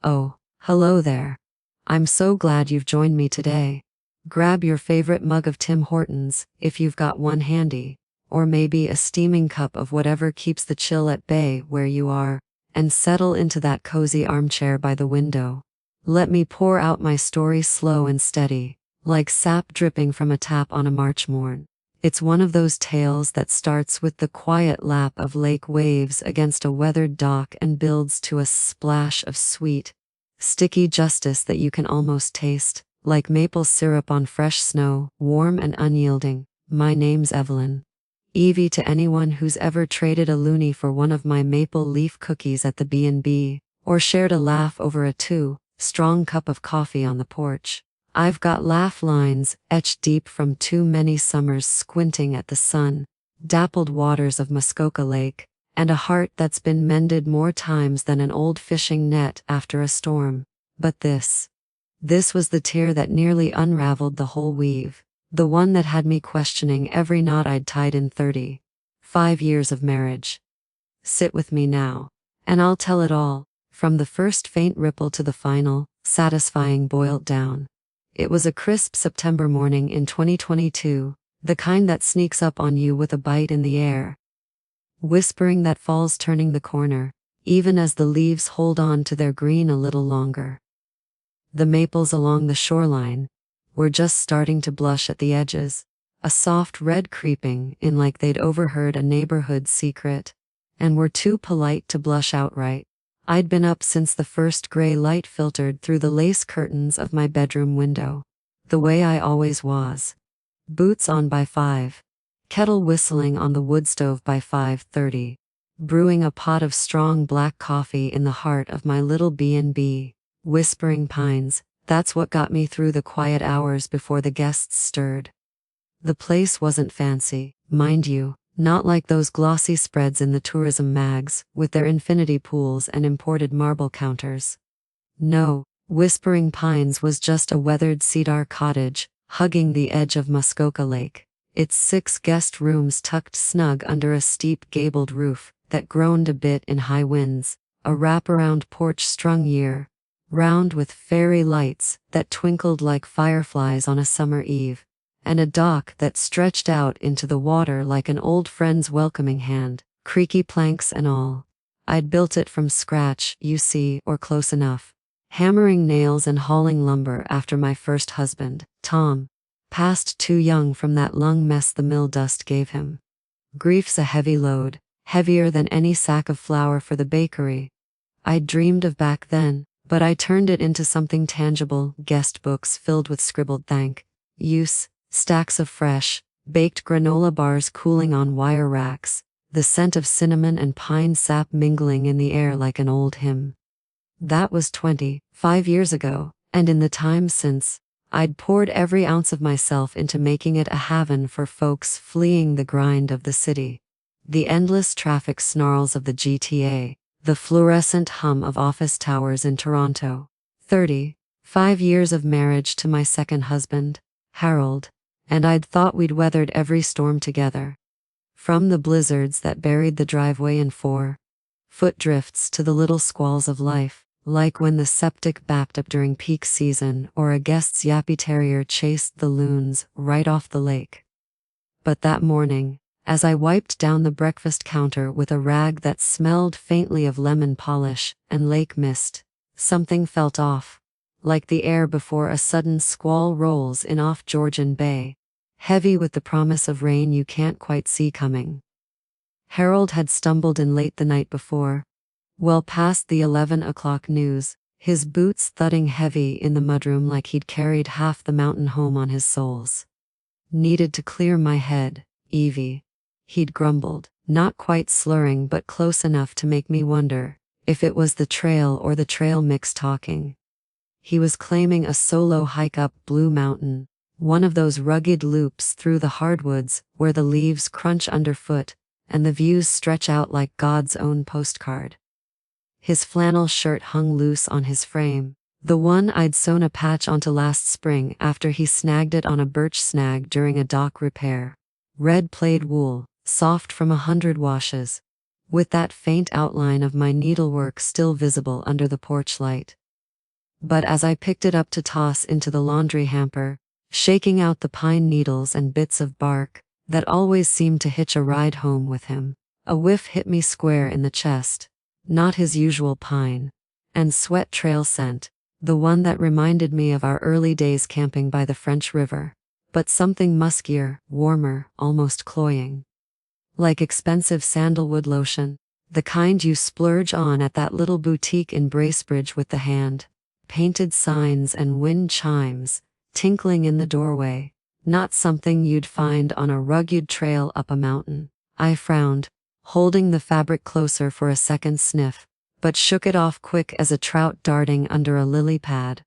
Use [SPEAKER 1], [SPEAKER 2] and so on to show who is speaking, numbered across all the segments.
[SPEAKER 1] Oh, hello there. I'm so glad you've joined me today. Grab your favorite mug of Tim Hortons, if you've got one handy, or maybe a steaming cup of whatever keeps the chill at bay where you are, and settle into that cozy armchair by the window. Let me pour out my story slow and steady, like sap dripping from a tap on a March morn. It's one of those tales that starts with the quiet lap of lake waves against a weathered dock and builds to a splash of sweet, sticky justice that you can almost taste, like maple syrup on fresh snow, warm and unyielding. My name's Evelyn. Evie to anyone who's ever traded a loonie for one of my maple leaf cookies at the B&B, or shared a laugh over a strong cup of coffee on the porch. I've got laugh lines etched deep from too many summers squinting at the sun-dappled waters of Muskoka Lake, and a heart that's been mended more times than an old fishing net after a storm. But this was the tear that nearly unraveled the whole weave, the one that had me questioning every knot I'd tied in 35 years of marriage. Sit with me now, and I'll tell it all, from the first faint ripple to the final, satisfying boiled down. It was a crisp September morning in 2022, the kind that sneaks up on you with a bite in the air, whispering that fall's turning the corner, even as the leaves hold on to their green a little longer. The maples along the shoreline were just starting to blush at the edges, a soft red creeping in like they'd overheard a neighborhood secret, and were too polite to blush outright. I'd been up since the first gray light filtered through the lace curtains of my bedroom window, the way I always was. Boots on by 5, kettle whistling on the wood stove by 5:30, brewing a pot of strong black coffee in the heart of my little B&B, Whispering Pines. That's what got me through the quiet hours before the guests stirred. The place wasn't fancy, mind you. Not like those glossy spreads in the tourism mags, with their infinity pools and imported marble counters. No, Whispering Pines was just a weathered cedar cottage, hugging the edge of Muskoka Lake, its 6 guest rooms tucked snug under a steep gabled roof that groaned a bit in high winds, a wraparound porch strung year-round with fairy lights that twinkled like fireflies on a summer eve, and a dock that stretched out into the water like an old friend's welcoming hand, creaky planks and all. I'd built it from scratch, you see, or close enough, hammering nails and hauling lumber after my first husband, Tom, passed too young from that lung mess the mill dust gave him. Grief's a heavy load, heavier than any sack of flour for the bakery I'd dreamed of back then, but I turned it into something tangible, guest books filled with scribbled thank-yous, stacks of fresh, baked granola bars cooling on wire racks, the scent of cinnamon and pine sap mingling in the air like an old hymn. That was 25 years ago, and in the time since, I'd poured every ounce of myself into making it a haven for folks fleeing the grind of the city. The endless traffic snarls of the GTA, the fluorescent hum of office towers in Toronto. 35 years of marriage to my second husband, Harold, and I'd thought we'd weathered every storm together. From the blizzards that buried the driveway in 4-foot drifts to the little squalls of life, like when the septic backed up during peak season or a guest's yappy terrier chased the loons right off the lake. But that morning, as I wiped down the breakfast counter with a rag that smelled faintly of lemon polish and lake mist, something felt off. Like the air before a sudden squall rolls in off Georgian Bay, heavy with the promise of rain you can't quite see coming. Harold had stumbled in late the night before, well past the 11 o'clock news, his boots thudding heavy in the mudroom like he'd carried half the mountain home on his soles. Needed to clear my head, Evie, he'd grumbled, not quite slurring but close enough to make me wonder if it was the trail or the trail mix talking. He was claiming a solo hike up Blue Mountain, one of those rugged loops through the hardwoods where the leaves crunch underfoot and the views stretch out like God's own postcard. His flannel shirt hung loose on his frame, the one I'd sewn a patch onto last spring after he snagged it on a birch snag during a dock repair. Red plaid wool, soft from 100 washes, with that faint outline of my needlework still visible under the porch light. But as I picked it up to toss into the laundry hamper, shaking out the pine needles and bits of bark that always seemed to hitch a ride home with him, a whiff hit me square in the chest. Not his usual pine and sweat trail scent, the one that reminded me of our early days camping by the French River, but something muskier, warmer, almost cloying. Like expensive sandalwood lotion, the kind you splurge on at that little boutique in Bracebridge with the hand-painted signs and wind chimes tinkling in the doorway, not something you'd find on a rugged trail up a mountain. I frowned, holding the fabric closer for a second sniff, but shook it off quick as a trout darting under a lily pad.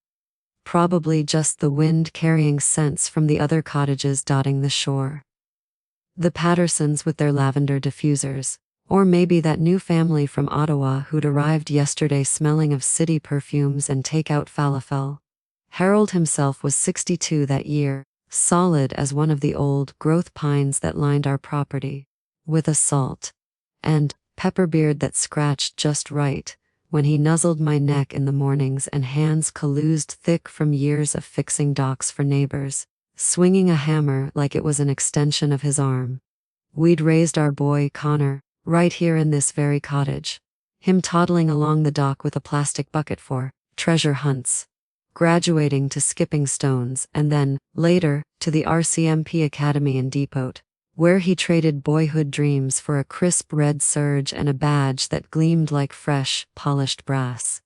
[SPEAKER 1] Probably just the wind carrying scents from the other cottages dotting the shore. The Pattersons with their lavender diffusers, or maybe that new family from Ottawa who'd arrived yesterday smelling of city perfumes and takeout falafel. Harold himself was 62 that year, solid as one of the old growth pines that lined our property, with a salt and pepper beard that scratched just right when he nuzzled my neck in the mornings and hands calloused thick from years of fixing docks for neighbors, swinging a hammer like it was an extension of his arm. We'd raised our boy, Connor, right here in this very cottage. Him toddling along the dock with a plastic bucket for treasure hunts, graduating to skipping stones, and then, later, to the RCMP Academy in Depot, where he traded boyhood dreams for a crisp red serge and a badge that gleamed like fresh, polished brass.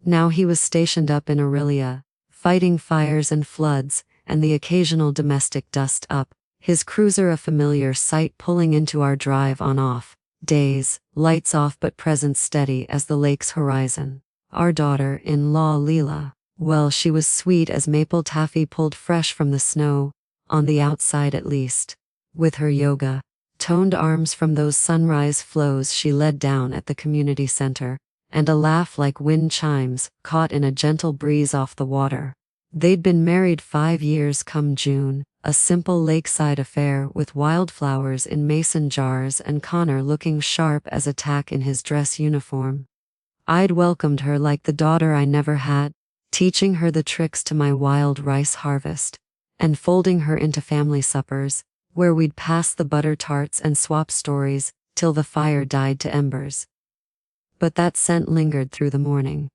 [SPEAKER 1] Now he was stationed up in Aurelia, fighting fires and floods, and the occasional domestic dust-up, his cruiser a familiar sight pulling into our drive on-off days, lights off but presence steady as the lake's horizon. Our daughter-in-law Leela, well, she was sweet as maple taffy pulled fresh from the snow, on the outside at least. With her yoga-toned arms from those sunrise flows she led down at the community center, and a laugh like wind chimes caught in a gentle breeze off the water. They'd been married 5 years come June, a simple lakeside affair with wildflowers in mason jars and Connor looking sharp as a tack in his dress uniform. I'd welcomed her like the daughter I never had, teaching her the tricks to my wild rice harvest, and folding her into family suppers, where we'd pass the butter tarts and swap stories till the fire died to embers. But that scent lingered through the morning,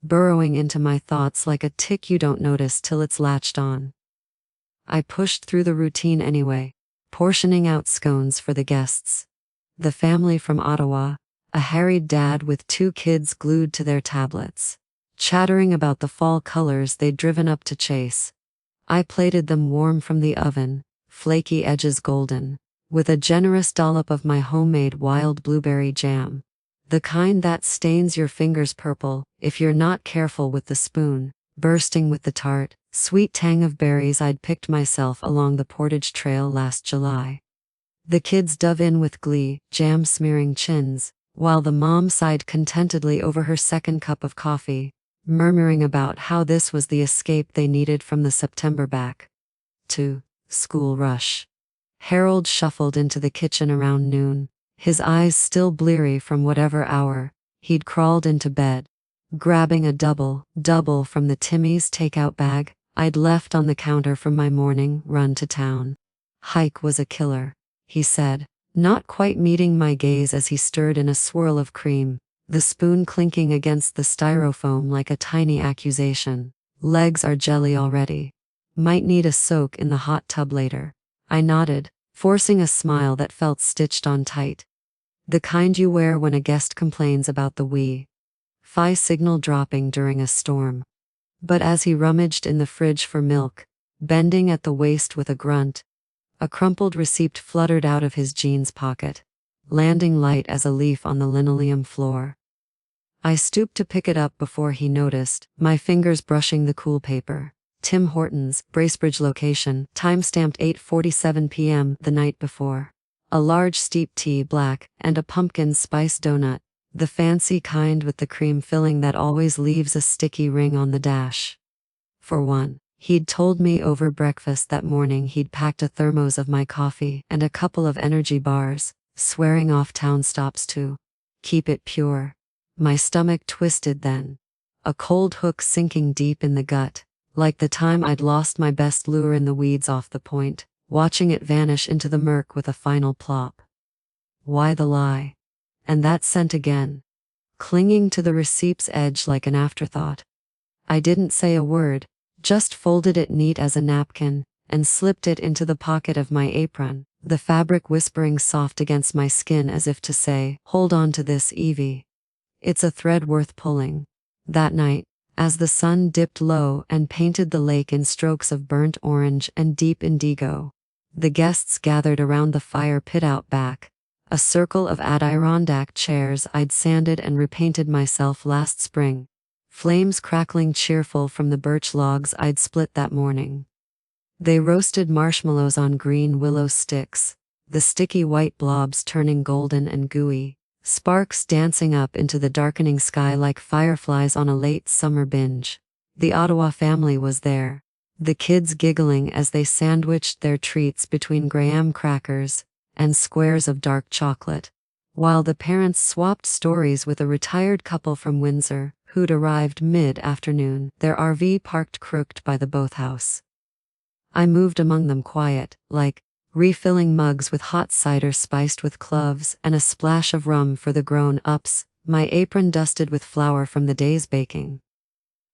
[SPEAKER 1] burrowing into my thoughts like a tick you don't notice till it's latched on. I pushed through the routine anyway, portioning out scones for the guests. The family from Ottawa, a harried dad with 2 kids glued to their tablets, chattering about the fall colors they'd driven up to chase. I plated them warm from the oven, flaky edges golden, with a generous dollop of my homemade wild blueberry jam, the kind that stains your fingers purple if you're not careful with the spoon, bursting with the tart, sweet tang of berries I'd picked myself along the Portage Trail last July. The kids dove in with glee, jam smearing chins, while the mom sighed contentedly over her second cup of coffee, murmuring about how this was the escape they needed from the September back to school rush. Harold shuffled into the kitchen around noon, his eyes still bleary from whatever hour he'd crawled into bed, grabbing a double from the Timmy's takeout bag I'd left on the counter from my morning run to town. Hike was a killer, he said, not quite meeting my gaze as he stirred in a swirl of cream, the spoon clinking against the styrofoam like a tiny accusation. Legs are jelly already. Might need a soak in the hot tub later. I nodded, forcing a smile that felt stitched on tight. The kind you wear when a guest complains about the Wi-Fi signal dropping during a storm. But as he rummaged in the fridge for milk, bending at the waist with a grunt, a crumpled receipt fluttered out of his jeans pocket, landing light as a leaf on the linoleum floor. I stooped to pick it up before he noticed, my fingers brushing the cool paper. Tim Hortons, Bracebridge location, time-stamped 8:47 p.m. the night before. A large steep tea black, and a pumpkin spice donut, the fancy kind with the cream filling that always leaves a sticky ring on the dash. For one, he'd told me over breakfast that morning he'd packed a thermos of my coffee and a couple of energy bars, swearing off town stops to keep it pure. My stomach twisted then. a cold hook sinking deep in the gut, like the time I'd lost my best lure in the weeds off the point, watching it vanish into the murk with a final plop. Why the lie? And that scent again, clinging to the receipt's edge like an afterthought. I didn't say a word, just folded it neat as a napkin, and slipped it into the pocket of my apron, the fabric whispering soft against my skin as if to say, "Hold on to this, Evie. It's a thread worth pulling." That night, as the sun dipped low and painted the lake in strokes of burnt orange and deep indigo, the guests gathered around the fire pit out back, a circle of Adirondack chairs I'd sanded and repainted myself last spring, flames crackling cheerful from the birch logs I'd split that morning. They roasted marshmallows on green willow sticks, the sticky white blobs turning golden and gooey, sparks dancing up into the darkening sky like fireflies on a late summer binge. The Ottawa family was there, the kids giggling as they sandwiched their treats between graham crackers and squares of dark chocolate, while the parents swapped stories with a retired couple from Windsor who'd arrived mid-afternoon, their RV parked crooked by the boathouse. I moved among them quiet, like, refilling mugs with hot cider spiced with cloves and a splash of rum for the grown-ups, my apron dusted with flour from the day's baking.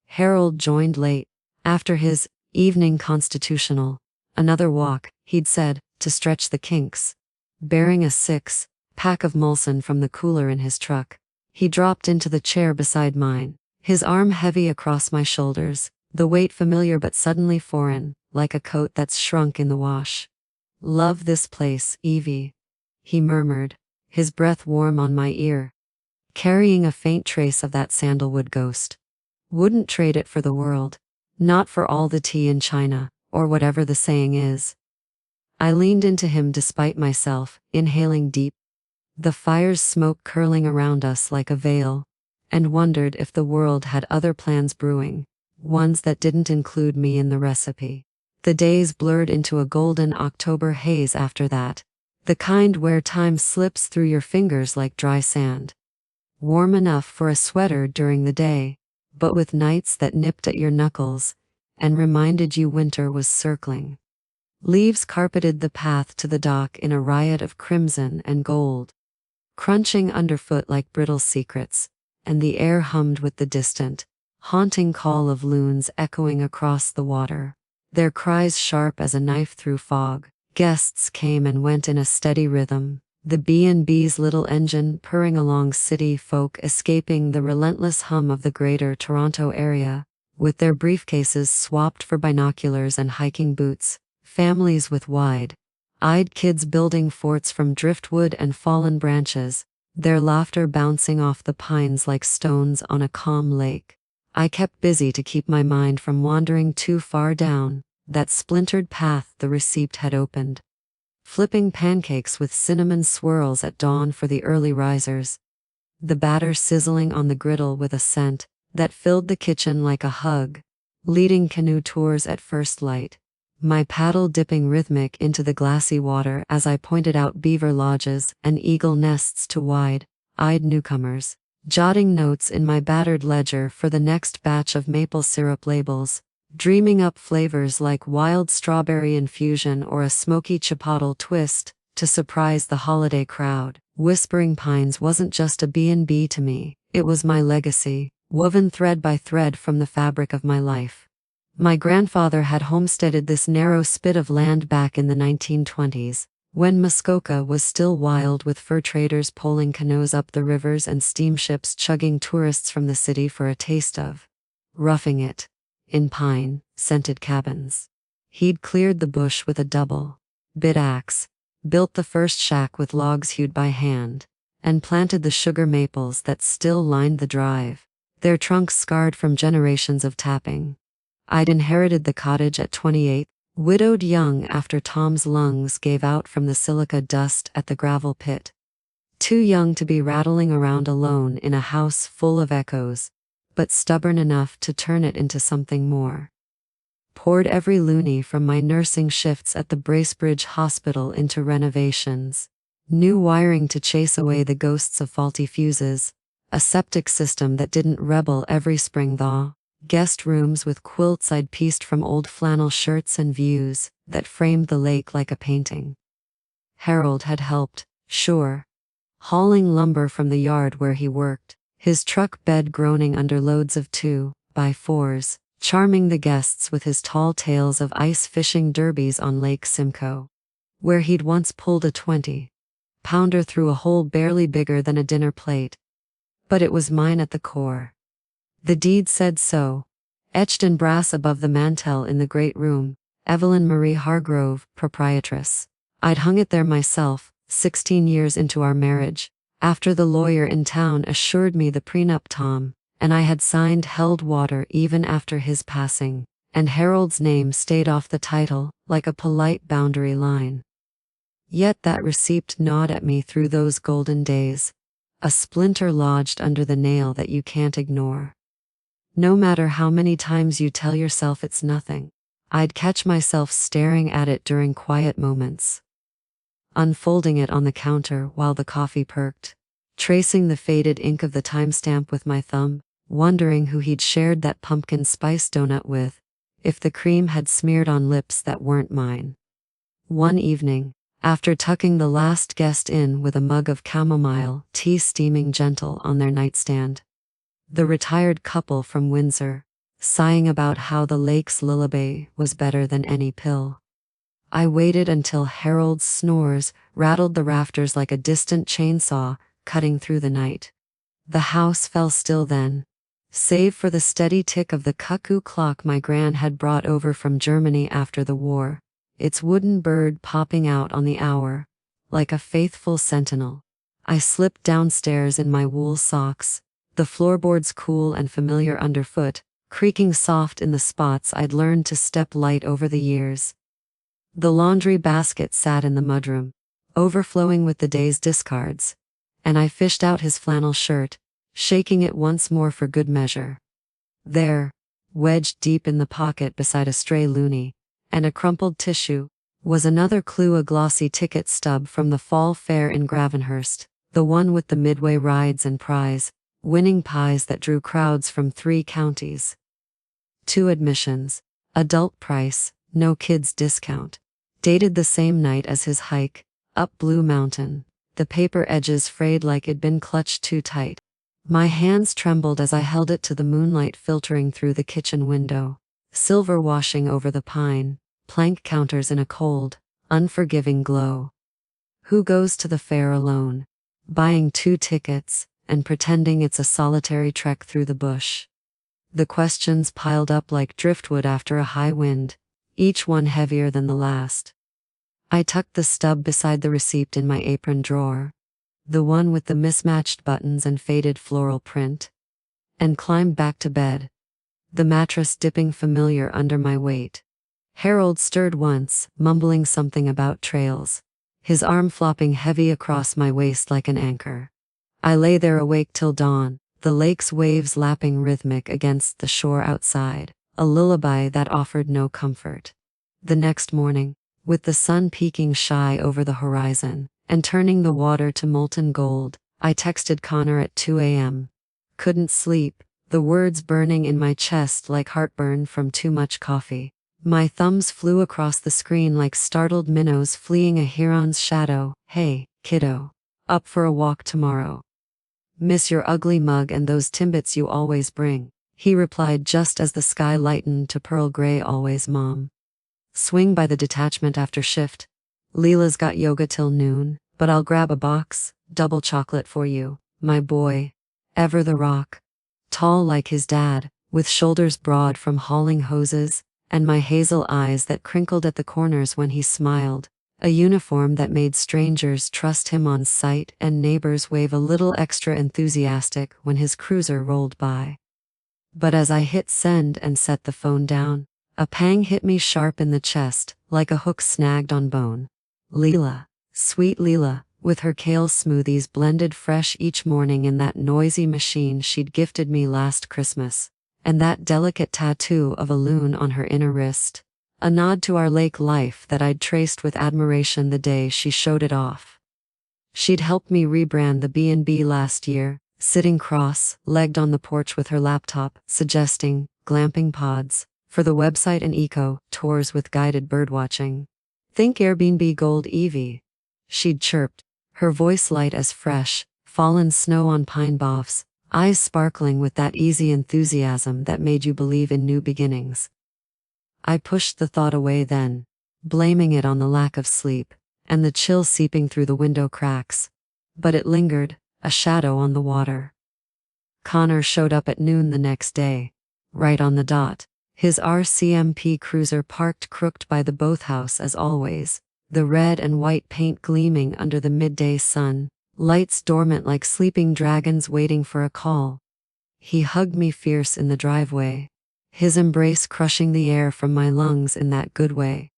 [SPEAKER 1] Harold joined late, after his evening constitutional, another walk, he'd said, to stretch the kinks. Bearing a six-pack of Molson from the cooler in his truck, he dropped into the chair beside mine, his arm heavy across my shoulders, the weight familiar but suddenly foreign, like a coat that's shrunk in the wash. "Love this place, Evie," he murmured, his breath warm on my ear, carrying a faint trace of that sandalwood ghost. "Wouldn't trade it for the world. Not for all the tea in China, or whatever the saying is." I leaned into him despite myself, inhaling deep, the fire's smoke curling around us like a veil, and wondered if the world had other plans brewing, ones that didn't include me in the recipe. The days blurred into a golden October haze after that, the kind where time slips through your fingers like dry sand. Warm enough for a sweater during the day, but with nights that nipped at your knuckles and reminded you winter was circling. Leaves carpeted the path to the dock in a riot of crimson and gold, crunching underfoot like brittle secrets, and the air hummed with the distant, haunting call of loons echoing across the water, their cries sharp as a knife through fog. Guests came and went in a steady rhythm, the B&B's little engine purring along, city folk escaping the relentless hum of the greater Toronto area, with their briefcases swapped for binoculars and hiking boots, families with wide-eyed kids building forts from driftwood and fallen branches, their laughter bouncing off the pines like stones on a calm lake. I kept busy to keep my mind from wandering too far down that splintered path the receipt had opened. Flipping pancakes with cinnamon swirls at dawn for the early risers, the batter sizzling on the griddle with a scent that filled the kitchen like a hug, leading canoe tours at first light, my paddle dipping rhythmic into the glassy water as I pointed out beaver lodges and eagle nests to wide-eyed newcomers, jotting notes in my battered ledger for the next batch of maple syrup labels, dreaming up flavors like wild strawberry infusion or a smoky chipotle twist to surprise the holiday crowd. Whispering Pines wasn't just a B&B to me, it was my legacy, woven thread by thread from the fabric of my life. My grandfather had homesteaded this narrow spit of land back in the 1920s, when Muskoka was still wild with fur traders poling canoes up the rivers and steamships chugging tourists from the city for a taste of roughing it in pine-scented cabins. He'd cleared the bush with a double-bit axe, built the first shack with logs hewed by hand, and planted the sugar maples that still lined the drive, their trunks scarred from generations of tapping. I'd inherited the cottage at 28, widowed young after Tom's lungs gave out from the silica dust at the gravel pit. Too young to be rattling around alone in a house full of echoes, but stubborn enough to turn it into something more. Poured every loonie from my nursing shifts at the Bracebridge Hospital into renovations, new wiring to chase away the ghosts of faulty fuses, a septic system that didn't rebel every spring thaw, guest rooms with quilts I'd pieced from old flannel shirts and views that framed the lake like a painting. Harold had helped, sure, hauling lumber from the yard where he worked, his truck bed groaning under loads of 2x4s, charming the guests with his tall tales of ice fishing derbies on Lake Simcoe, where he'd once pulled a 20-pounder through a hole barely bigger than a dinner plate. But it was mine at the core. The deed said so, etched in brass above the mantel in the great room, Evelyn Marie Hargrove, proprietress. I'd hung it there myself, 16 years into our marriage, after the lawyer in town assured me the prenup Tom and I had signed held water even after his passing, and Harold's name stayed off the title like a polite boundary line. Yet that receipt gnawed at me through those golden days, a splinter lodged under the nail that you can't ignore. No matter how many times you tell yourself it's nothing, I'd catch myself staring at it during quiet moments, unfolding it on the counter while the coffee perked, tracing the faded ink of the timestamp with my thumb, wondering who he'd shared that pumpkin spice donut with, if the cream had smeared on lips that weren't mine. One evening, after tucking the last guest in with a mug of chamomile tea steaming gentle on their nightstand, the retired couple from Windsor, sighing about how the lake's lullaby was better than any pill, I waited until Harold's snores rattled the rafters like a distant chainsaw cutting through the night. The house fell still then, save for the steady tick of the cuckoo clock my gran had brought over from Germany after the war, its wooden bird popping out on the hour, like a faithful sentinel. I slipped downstairs in my wool socks, the floorboards cool and familiar underfoot, creaking soft in the spots I'd learned to step light over the years. The laundry basket sat in the mudroom, overflowing with the day's discards, and I fished out his flannel shirt, shaking it once more for good measure. There, wedged deep in the pocket beside a stray loonie and a crumpled tissue, was another clue, a glossy ticket stub from the fall fair in Gravenhurst, the one with the midway rides and winning pies that drew crowds from 3 counties. 2 admissions, adult price, no kids discount. Dated the same night as his hike, up Blue Mountain, the paper edges frayed like it'd been clutched too tight. My hands trembled as I held it to the moonlight filtering through the kitchen window, silver washing over the plank counters in a cold, unforgiving glow. Who goes to the fair alone, buying 2 tickets, and pretending it's a solitary trek through the bush? The questions piled up like driftwood after a high wind, each one heavier than the last. I tucked the stub beside the receipt in my apron drawer, the one with the mismatched buttons and faded floral print, and climbed back to bed, the mattress dipping familiar under my weight. Harold stirred once, mumbling something about trails, his arm flopping heavy across my waist like an anchor. I lay there awake till dawn, the lake's waves lapping rhythmic against the shore outside, a lullaby that offered no comfort. The next morning, with the sun peeking shy over the horizon and turning the water to molten gold, I texted Connor at 2 a.m. Couldn't sleep, the words burning in my chest like heartburn from too much coffee. My thumbs flew across the screen like startled minnows fleeing a heron's shadow. Hey, kiddo. Up for a walk tomorrow? Miss your ugly mug and those Timbits you always bring, he replied just as the sky lightened to Earl Grey. Always, Mom. Swing by the detachment after shift. Leela's got yoga till noon, but I'll grab a box, double chocolate for you, my boy. Ever the rock. Tall like his dad, with shoulders broad from hauling hoses, and my hazel eyes that crinkled at the corners when he smiled, a uniform that made strangers trust him on sight and neighbors wave a little extra enthusiastic when his cruiser rolled by. But as I hit send and set the phone down, a pang hit me sharp in the chest, like a hook snagged on bone. Leela, sweet Leela, with her kale smoothies blended fresh each morning in that noisy machine she'd gifted me last Christmas, and that delicate tattoo of a loon on her inner wrist, a nod to our lake life that I'd traced with admiration the day she showed it off. She'd helped me rebrand the B&B last year, sitting cross-legged on the porch with her laptop, suggesting glamping pods for the website and eco tours with guided birdwatching. Think Airbnb Gold Evie. She'd chirped, her voice light as fresh, fallen snow on pine boughs, eyes sparkling with that easy enthusiasm that made you believe in new beginnings. I pushed the thought away then, blaming it on the lack of sleep, and the chill seeping through the window cracks. But it lingered, a shadow on the water. Connor showed up at noon the next day, right on the dot, his RCMP cruiser parked crooked by the boathouse as always, the red and white paint gleaming under the midday sun, lights dormant like sleeping dragons waiting for a call. He hugged me fierce in the driveway, his embrace crushing the air from my lungs in that good way.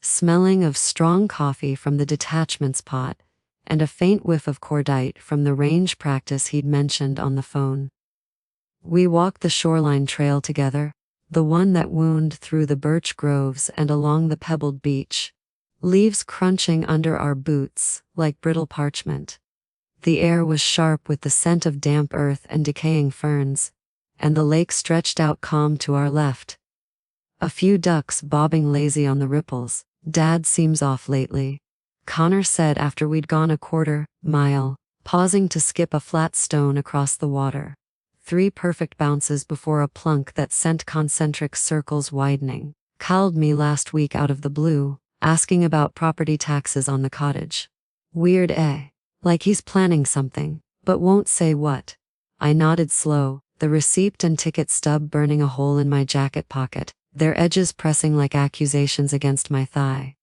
[SPEAKER 1] Smelling of strong coffee from the detachment's pot, and a faint whiff of cordite from the range practice he'd mentioned on the phone. We walked the shoreline trail together, the one that wound through the birch groves and along the pebbled beach, leaves crunching under our boots like brittle parchment. The air was sharp with the scent of damp earth and decaying ferns, and the lake stretched out calm to our left. A few ducks bobbing lazy on the ripples. Dad seems off lately, Connor said after we'd gone a quarter-mile, pausing to skip a flat stone across the water. 3 perfect bounces before a plunk that sent concentric circles widening. Called me last week out of the blue, asking about property taxes on the cottage. Weird, eh? Like he's planning something, but won't say what. I nodded slow, the receipt and ticket stub burning a hole in my jacket pocket, their edges pressing like accusations against my thigh.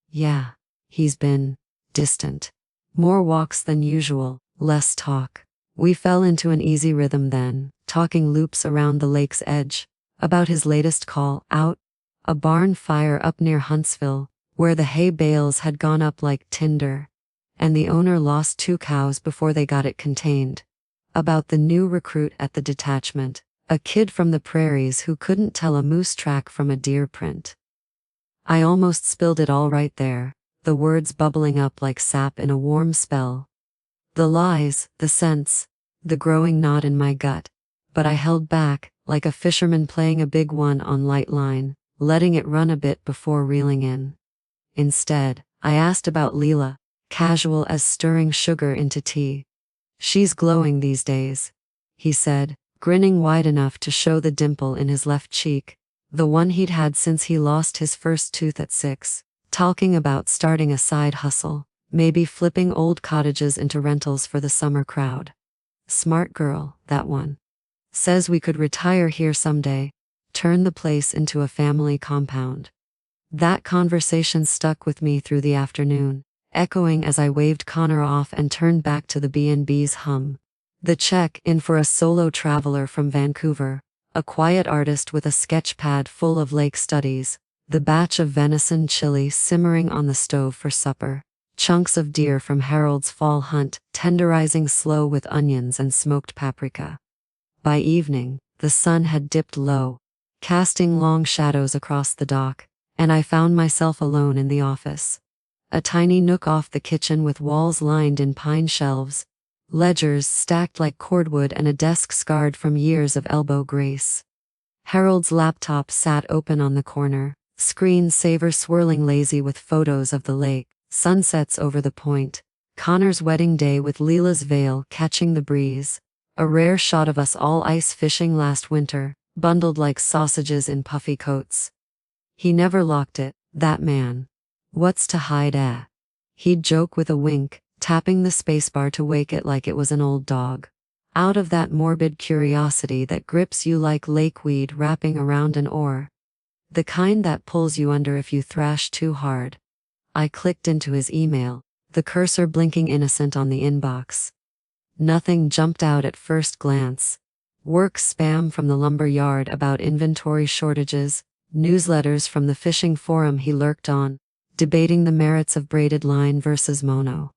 [SPEAKER 1] Yeah, he's been distant. More walks than usual, less talk. We fell into an easy rhythm then, talking loops around the lake's edge, about his latest call out, a barn fire up near Huntsville, where the hay bales had gone up like tinder, and the owner lost 2 cows before they got it contained. About the new recruit at the detachment, a kid from the prairies who couldn't tell a moose track from a deer print. I almost spilled it all right there, the words bubbling up like sap in a warm spell. The lies, the sense, the growing knot in my gut, but I held back, like a fisherman playing a big one on light line, letting it run a bit before reeling in. Instead, I asked about Leela, casual as stirring sugar into tea. She's glowing these days, he said, grinning wide enough to show the dimple in his left cheek, the one he'd had since he lost his first tooth at 6, talking about starting a side hustle, maybe flipping old cottages into rentals for the summer crowd. Smart girl, that one. Says we could retire here someday, turn the place into a family compound. That conversation stuck with me through the afternoon, echoing as I waved Connor off and turned back to the B&B's hum. The check-in for a solo traveler from Vancouver, a quiet artist with a sketch pad full of lake studies, the batch of venison chili simmering on the stove for supper, chunks of deer from Harold's fall hunt tenderizing slow with onions and smoked paprika. By evening, the sun had dipped low, casting long shadows across the dock, and I found myself alone in the office. A tiny nook off the kitchen with walls lined in pine shelves, ledgers stacked like cordwood and a desk scarred from years of elbow grease. Harold's laptop sat open on the corner, screen saver swirling lazy with photos of the lake, sunsets over the point, Connor's wedding day with Leela's veil catching the breeze, a rare shot of us all ice fishing last winter, bundled like sausages in puffy coats. He never locked it, that man. What's to hide, eh? He'd joke with a wink, tapping the spacebar to wake it like it was an old dog. Out of that morbid curiosity that grips you like lakeweed wrapping around an oar. The kind that pulls you under if you thrash too hard. I clicked into his email, the cursor blinking innocent on the inbox. Nothing jumped out at first glance. Work spam from the lumber yard about inventory shortages, newsletters from the fishing forum he lurked on, debating the merits of braided line versus mono.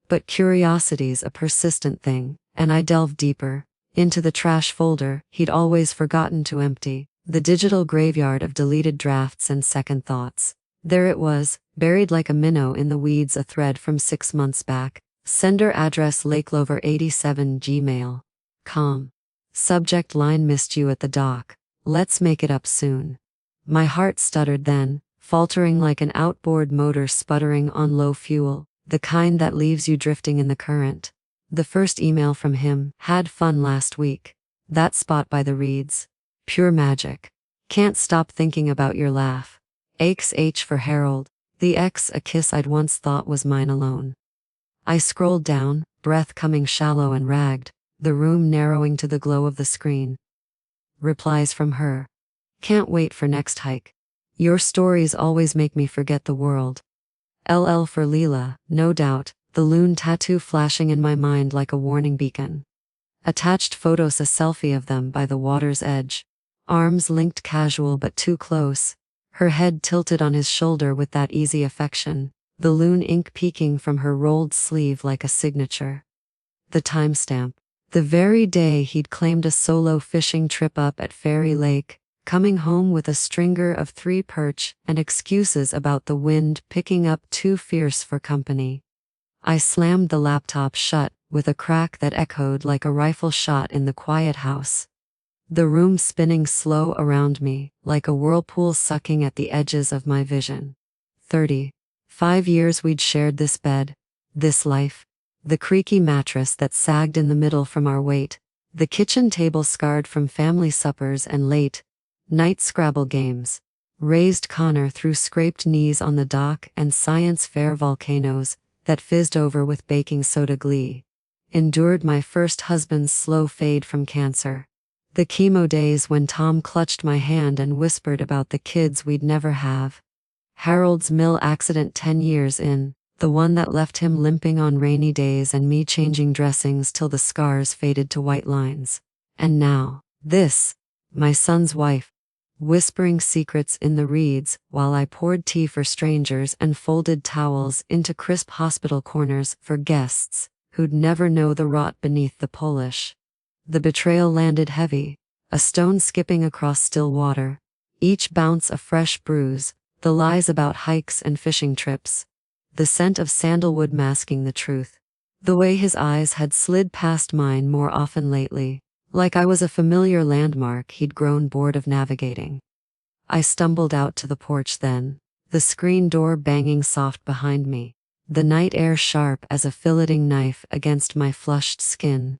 [SPEAKER 1] But curiosity's a persistent thing, and I delved deeper, into the trash folder he'd always forgotten to empty, the digital graveyard of deleted drafts and second thoughts. There it was, buried like a minnow in the weeds, a thread from 6 months back, sender address Lakelover87 Gmail. Calm. Subject line: missed you at the dock. Let's make it up soon. My heart stuttered then, faltering like an outboard motor sputtering on low fuel, the kind that leaves you drifting in the current. The first email from him: had fun last week. That spot by the reeds. Pure magic. Can't stop thinking about your laugh. H for Harold. The X, a kiss I'd once thought was mine alone. I scrolled down, breath coming shallow and ragged, the room narrowing to the glow of the screen. Replies from her. Can't wait for next hike. Your stories always make me forget the world. LL for Leela, no doubt, the loon tattoo flashing in my mind like a warning beacon. Attached photos: a selfie of them by the water's edge. Arms linked, casual but too close. Her head tilted on his shoulder with that easy affection, the loon ink peeking from her rolled sleeve like a signature. The timestamp. The very day he'd claimed a solo fishing trip up at Fairy Lake, coming home with a stringer of 3 perch and excuses about the wind picking up too fierce for company. I slammed the laptop shut with a crack that echoed like a rifle shot in the quiet house. The room spinning slow around me, like a whirlpool sucking at the edges of my vision. 35 years we'd shared this bed, this life. The creaky mattress that sagged in the middle from our weight, the kitchen table scarred from family suppers and late night Scrabble games. Raised Connor through scraped knees on the dock and science fair volcanoes that fizzed over with baking soda glee. Endured my first husband's slow fade from cancer. The chemo days when Tom clutched my hand and whispered about the kids we'd never have. Harold's mill accident 10 years in, the one that left him limping on rainy days and me changing dressings till the scars faded to white lines. And now, this, my son's wife, whispering secrets in the reeds while I poured tea for strangers and folded towels into crisp hospital corners for guests who'd never know the rot beneath the polish. The betrayal landed heavy, a stone skipping across still water, each bounce a fresh bruise, the lies about hikes and fishing trips, the scent of sandalwood masking the truth. The way his eyes had slid past mine more often lately, like I was a familiar landmark he'd grown bored of navigating. I stumbled out to the porch then, the screen door banging soft behind me, the night air sharp as a filleting knife against my flushed skin.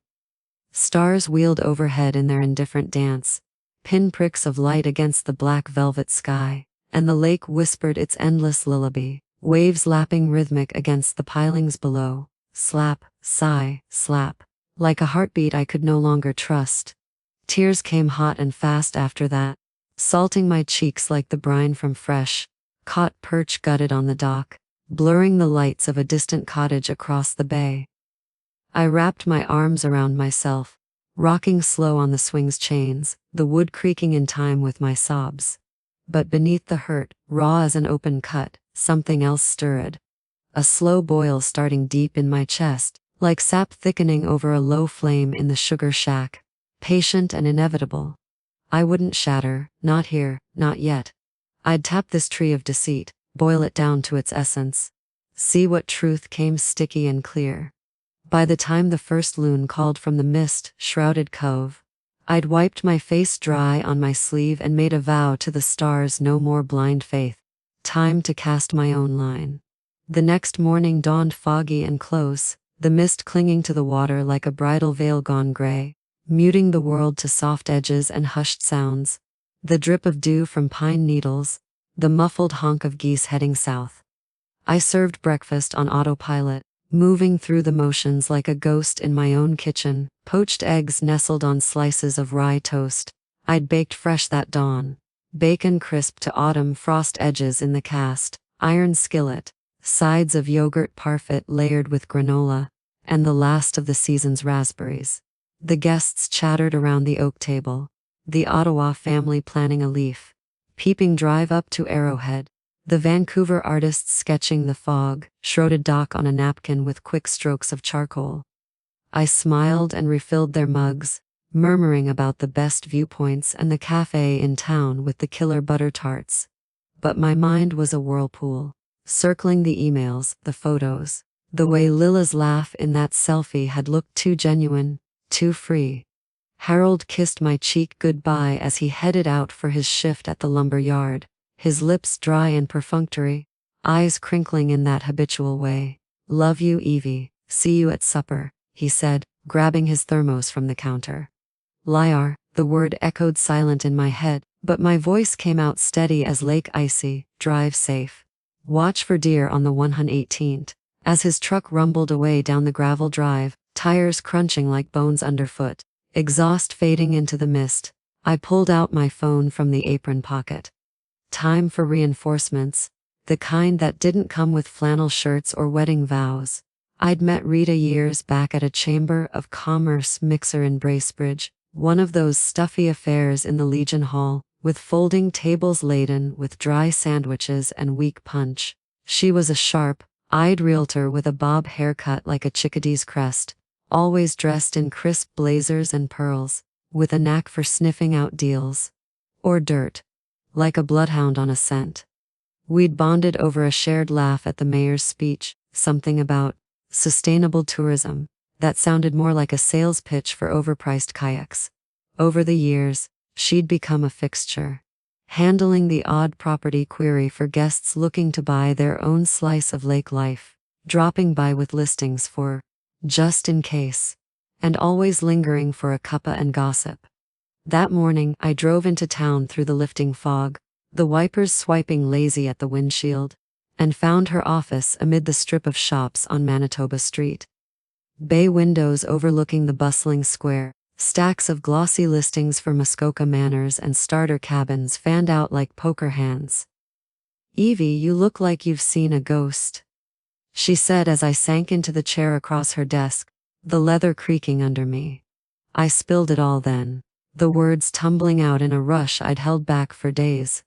[SPEAKER 1] Stars wheeled overhead in their indifferent dance, pinpricks of light against the black velvet sky, and the lake whispered its endless lullaby, waves lapping rhythmic against the pilings below, slap, sigh, slap, like a heartbeat I could no longer trust. Tears came hot and fast after that, salting my cheeks like the brine from fresh, caught perch gutted on the dock, blurring the lights of a distant cottage across the bay. I wrapped my arms around myself, rocking slow on the swing's chains, the wood creaking in time with my sobs. But beneath the hurt, raw as an open cut, something else stirred. A slow boil starting deep in my chest, like sap thickening over a low flame in the sugar shack, patient and inevitable. I wouldn't shatter, not here, not yet. I'd tap this tree of deceit, boil it down to its essence. See what truth came sticky and clear. By the time the first loon called from the mist-shrouded cove, I'd wiped my face dry on my sleeve and made a vow to the stars: no more blind faith. Time to cast my own line. The next morning dawned foggy and close, the mist clinging to the water like a bridal veil gone gray, muting the world to soft edges and hushed sounds. The drip of dew from pine needles, the muffled honk of geese heading south. I served breakfast on autopilot, moving through the motions like a ghost in my own kitchen, poached eggs nestled on slices of rye toast. I'd baked fresh that dawn. Bacon crisp to autumn frost edges in the cast, iron skillet, sides of yogurt parfait layered with granola, and the last of the season's raspberries. The guests chattered around the oak table, the Ottawa family planning a leaf, peeping drive up to Arrowhead. The Vancouver artists sketching the fog, shrouded dock on a napkin with quick strokes of charcoal. I smiled and refilled their mugs, murmuring about the best viewpoints and the cafe in town with the killer butter tarts. But my mind was a whirlpool, circling the emails, the photos. The way Lila's laugh in that selfie had looked too genuine, too free. Harold kissed my cheek goodbye as he headed out for his shift at the lumber yard, his lips dry and perfunctory, eyes crinkling in that habitual way. "Love you, Evie. See you at supper," he said, grabbing his thermos from the counter. Liar, the word echoed silent in my head, but my voice came out steady as Lake Icy. "Drive safe. Watch for deer on the 118th. As his truck rumbled away down the gravel drive, tires crunching like bones underfoot, exhaust fading into the mist, I pulled out my phone from the apron pocket. Time for reinforcements, the kind that didn't come with flannel shirts or wedding vows. I'd met Rita years back at a Chamber of Commerce mixer in Bracebridge, one of those stuffy affairs in the Legion Hall, with folding tables laden with dry sandwiches and weak punch. She was a sharp-eyed realtor with a bob haircut like a chickadee's crest, always dressed in crisp blazers and pearls, with a knack for sniffing out deals. Or dirt. Like a bloodhound on a scent. We'd bonded over a shared laugh at the mayor's speech, something about sustainable tourism, that sounded more like a sales pitch for overpriced kayaks. Over the years, she'd become a fixture, handling the odd property query for guests looking to buy their own slice of lake life, dropping by with listings for just in case, and always lingering for a cuppa and gossip. That morning, I drove into town through the lifting fog, the wipers swiping lazy at the windshield, and found her office amid the strip of shops on Manitoba Street. Bay windows overlooking the bustling square, stacks of glossy listings for Muskoka manors and starter cabins fanned out like poker hands. "Evie, you look like you've seen a ghost," she said as I sank into the chair across her desk, the leather creaking under me. I spilled it all then, the words tumbling out in a rush I'd held back for days.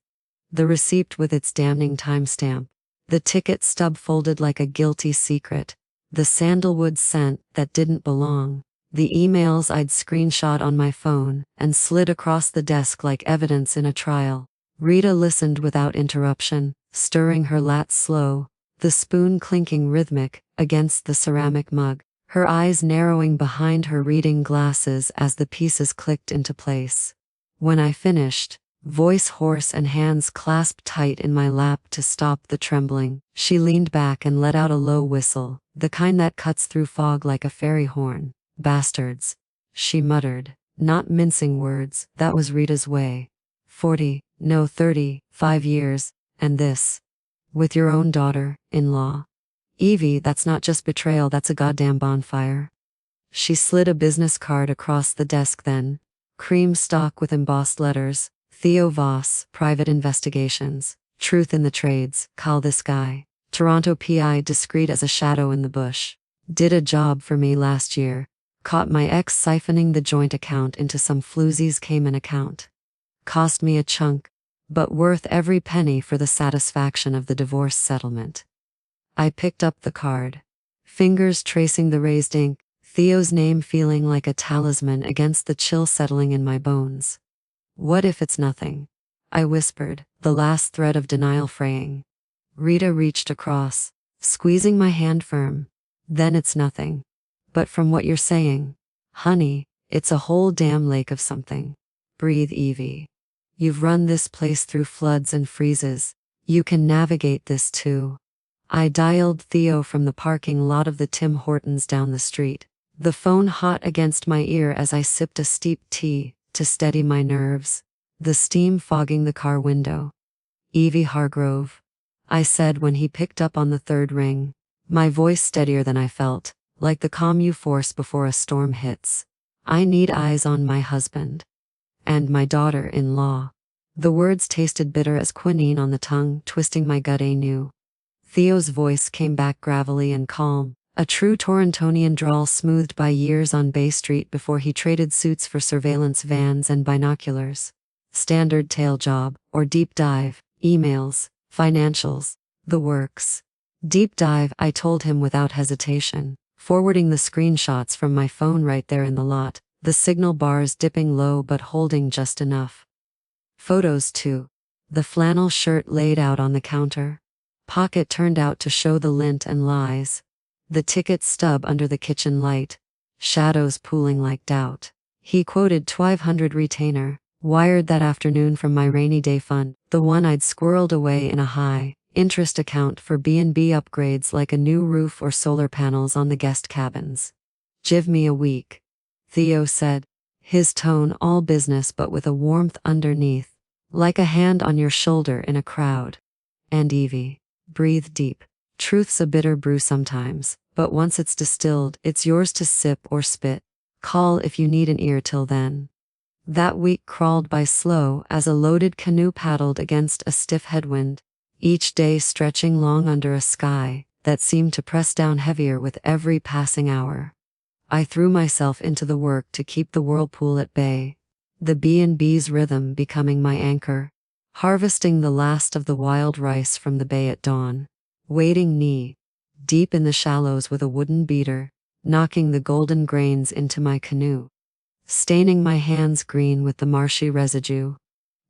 [SPEAKER 1] The receipt with its damning timestamp, the ticket stub folded like a guilty secret, the sandalwood scent that didn't belong, the emails I'd screenshot on my phone and slid across the desk like evidence in a trial. Rita listened without interruption, stirring her lats slow, the spoon clinking rhythmic against the ceramic mug, her eyes narrowing behind her reading glasses as the pieces clicked into place. When I finished, voice hoarse and hands clasped tight in my lap to stop the trembling, she leaned back and let out a low whistle, the kind that cuts through fog like a fairy horn. "Bastards," she muttered, not mincing words. That was Rita's way. 40, no 35 years, and this. With your own daughter-in-law. "Evie, that's not just betrayal, that's a goddamn bonfire." She slid a business card across the desk then, cream stock with embossed letters, "Theo Voss, Private Investigations, Truth in the Trades, call this guy. Toronto PI, discreet as a shadow in the bush. Did a job for me last year. Caught my ex siphoning the joint account into some floozy's Cayman account. Cost me a chunk, but worth every penny for the satisfaction of the divorce settlement." I picked up the card, fingers tracing the raised ink, Theo's name feeling like a talisman against the chill settling in my bones. "What if it's nothing?" I whispered, the last thread of denial fraying. Rita reached across, squeezing my hand firm. "Then it's nothing. But from what you're saying, honey, it's a whole damn lake of something. Breathe, Evie. You've run this place through floods and freezes. You can navigate this too." I dialed Theo from the parking lot of the Tim Hortons down the street, the phone hot against my ear as I sipped a steep tea to steady my nerves, the steam fogging the car window. "Evie Hargrove," I said when he picked up on the third ring, my voice steadier than I felt, like the calm you force before a storm hits. "I need eyes on my husband. And my daughter-in-law." The words tasted bitter as quinine on the tongue, twisting my gut anew. Theo's voice came back gravelly and calm, a true Torontonian drawl smoothed by years on Bay Street before he traded suits for surveillance vans and binoculars. "Standard tail job, or deep dive, emails, financials, the works." "Deep dive," I told him without hesitation, forwarding the screenshots from my phone right there in the lot, the signal bars dipping low but holding just enough. Photos too. The flannel shirt laid out on the counter. Pocket turned out to show the lint and lies. The ticket stub under the kitchen light. Shadows pooling like doubt. He quoted 1200 retainer, wired that afternoon from my rainy day fund, the one I'd squirreled away in a high interest account for B&B upgrades like a new roof or solar panels on the guest cabins. "Give me a week," Theo said, his tone all business but with a warmth underneath, like a hand on your shoulder in a crowd. And Evie breathed deep. "Truth's a bitter brew sometimes, but once it's distilled, it's yours to sip or spit. Call if you need an ear till then." That week crawled by slow as a loaded canoe paddled against a stiff headwind, each day stretching long under a sky that seemed to press down heavier with every passing hour. I threw myself into the work to keep the whirlpool at bay, the B&B's rhythm becoming my anchor, harvesting the last of the wild rice from the bay at dawn, wading knee deep in the shallows with a wooden beater, knocking the golden grains into my canoe, staining my hands green with the marshy residue,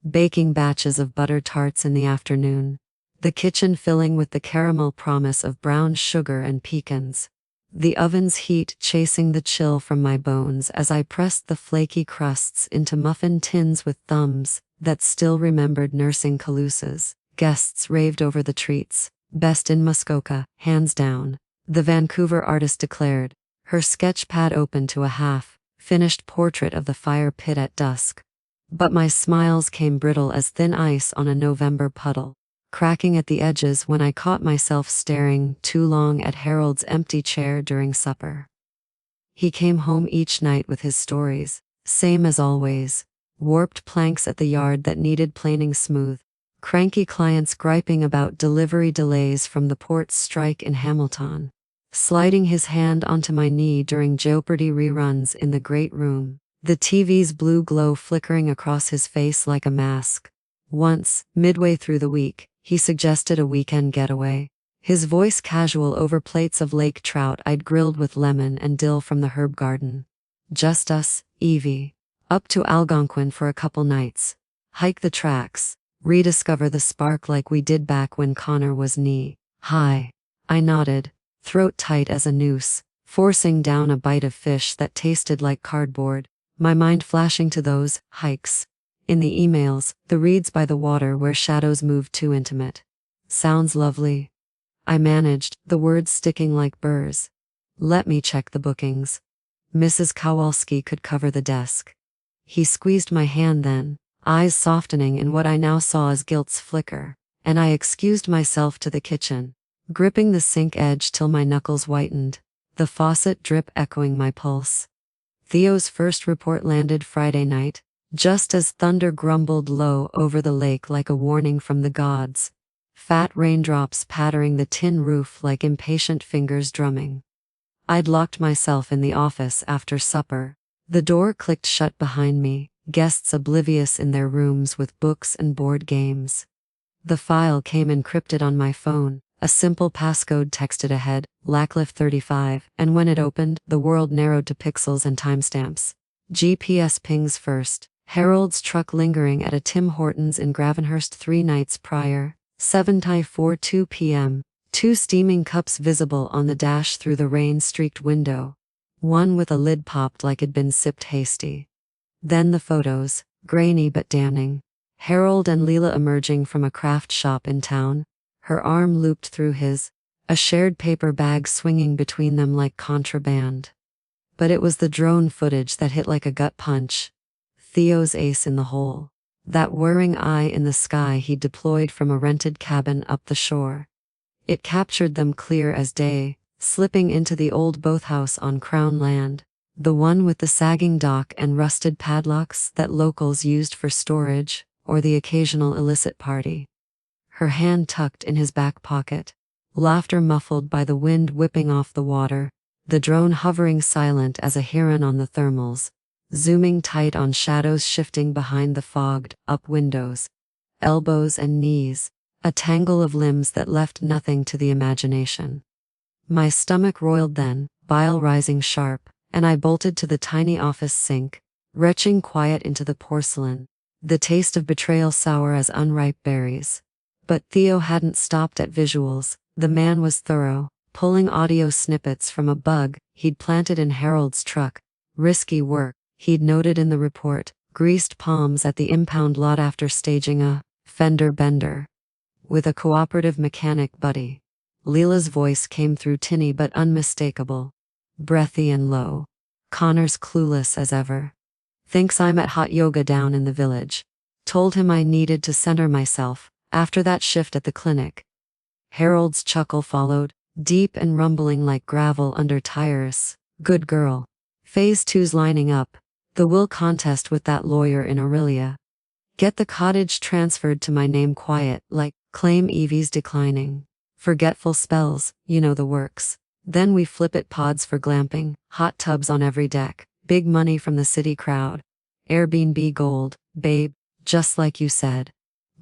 [SPEAKER 1] baking batches of butter tarts in the afternoon, the kitchen filling with the caramel promise of brown sugar and pecans, the oven's heat chasing the chill from my bones as I pressed the flaky crusts into muffin tins with thumbs that still remembered nursing Calusas. Guests raved over the treats. "Best in Muskoka, hands down," the Vancouver artist declared, her sketch pad open to a half-finished portrait of the fire pit at dusk. But my smiles came brittle as thin ice on a November puddle, cracking at the edges when I caught myself staring too long at Harold's empty chair during supper. He came home each night with his stories, same as always: warped planks at the yard that needed planing smooth, cranky clients griping about delivery delays from the port strike in Hamilton, sliding his hand onto my knee during Jeopardy reruns in the great room, the TV's blue glow flickering across his face like a mask. Once, midway through the week, he suggested a weekend getaway, his voice casual over plates of lake trout I'd grilled with lemon and dill from the herb garden. "Just us, Evie. Up to Algonquin for a couple nights. Hike the tracks, rediscover the spark like we did back when Connor was knee-high." I nodded, throat tight as a noose, forcing down a bite of fish that tasted like cardboard, my mind flashing to those hikes in the emails, the reads by the water where shadows moved too intimate. "Sounds lovely," I managed, the words sticking like burrs. "Let me check the bookings." Mrs. Kowalski could cover the desk. He squeezed my hand then, eyes softening in what I now saw as guilt's flicker, and I excused myself to the kitchen, gripping the sink edge till my knuckles whitened, the faucet drip echoing my pulse. Theo's first report landed Friday night, just as thunder grumbled low over the lake like a warning from the gods, fat raindrops pattering the tin roof like impatient fingers drumming. I'd locked myself in the office after supper. The door clicked shut behind me, guests oblivious in their rooms with books and board games. The file came encrypted on my phone, a simple passcode texted ahead, Lackliff 35, and when it opened, the world narrowed to pixels and timestamps. GPS pings first. Harold's truck lingering at a Tim Hortons in Gravenhurst 3 nights prior, 7:42 p.m., 2 steaming cups visible on the dash through the rain-streaked window, one with a lid popped like it'd been sipped hasty. Then the photos, grainy but damning. Harold and Leela emerging from a craft shop in town, her arm looped through his, a shared paper bag swinging between them like contraband. But it was the drone footage that hit like a gut punch. Theo's ace in the hole. That whirring eye in the sky he'd deployed from a rented cabin up the shore. It captured them clear as day, slipping into the old boathouse on Crown land, the one with the sagging dock and rusted padlocks that locals used for storage or the occasional illicit party. Her hand tucked in his back pocket, laughter muffled by the wind whipping off the water, the drone hovering silent as a heron on the thermals, zooming tight on shadows shifting behind the fogged up windows, elbows and knees, a tangle of limbs that left nothing to the imagination. My stomach roiled then, bile rising sharp, and I bolted to the tiny office sink, retching quiet into the porcelain, the taste of betrayal sour as unripe berries. But Theo hadn't stopped at visuals. The man was thorough, pulling audio snippets from a bug he'd planted in Harold's truck. Risky work. he'd noted in the report, greased palms at the impound lot after staging a fender bender with a cooperative mechanic buddy. Leela's voice came through tinny but unmistakable, breathy and low. Connor's clueless as ever. Thinks I'm at hot yoga down in the village. Told him I needed to center myself after that shift at the clinic. Harold's chuckle followed, deep and rumbling like gravel under tires. Good girl. Phase 2's lining up. The will contest with that lawyer in Aurelia. Get the cottage transferred to my name quiet, like, claim Evie's declining. Forgetful spells, you know the works. Then we flip it pods for glamping, hot tubs on every deck, big money from the city crowd. Airbnb gold, babe, just like you said.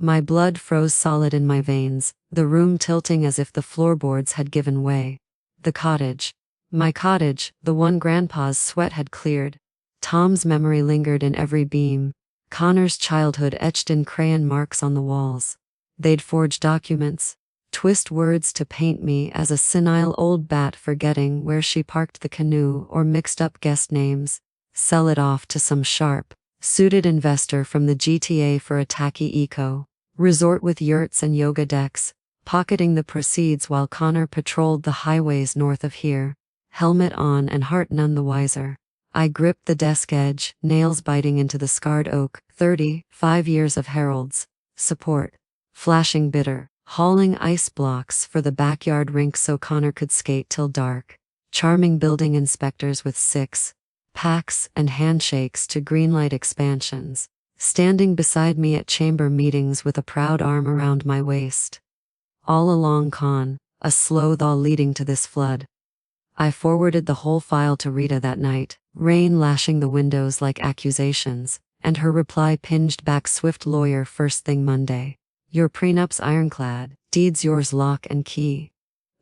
[SPEAKER 1] My blood froze solid in my veins, the room tilting as if the floorboards had given way. The cottage. My cottage, the one Grandpa's sweat had cleared. Tom's memory lingered in every beam. Connor's childhood etched in crayon marks on the walls. They'd forge documents, twist words to paint me as a senile old bat forgetting where she parked the canoe or mixed up guest names, sell it off to some sharp, suited investor from the GTA for a tacky eco resort with yurts and yoga decks, pocketing the proceeds while Connor patrolled the highways north of here, helmet on and heart none the wiser. I gripped the desk edge, nails biting into the scarred oak. 35 years of Harold's support, flashing bitter, hauling ice blocks for the backyard rink so Connor could skate till dark, charming building inspectors with six-packs and handshakes to greenlight expansions, standing beside me at chamber meetings with a proud arm around my waist. All along Con, a slow thaw leading to this flood. I forwarded the whole file to Rita that night, rain lashing the windows like accusations, and her reply pinged back swift lawyer first thing Monday. Your prenup's ironclad, deeds yours lock and key.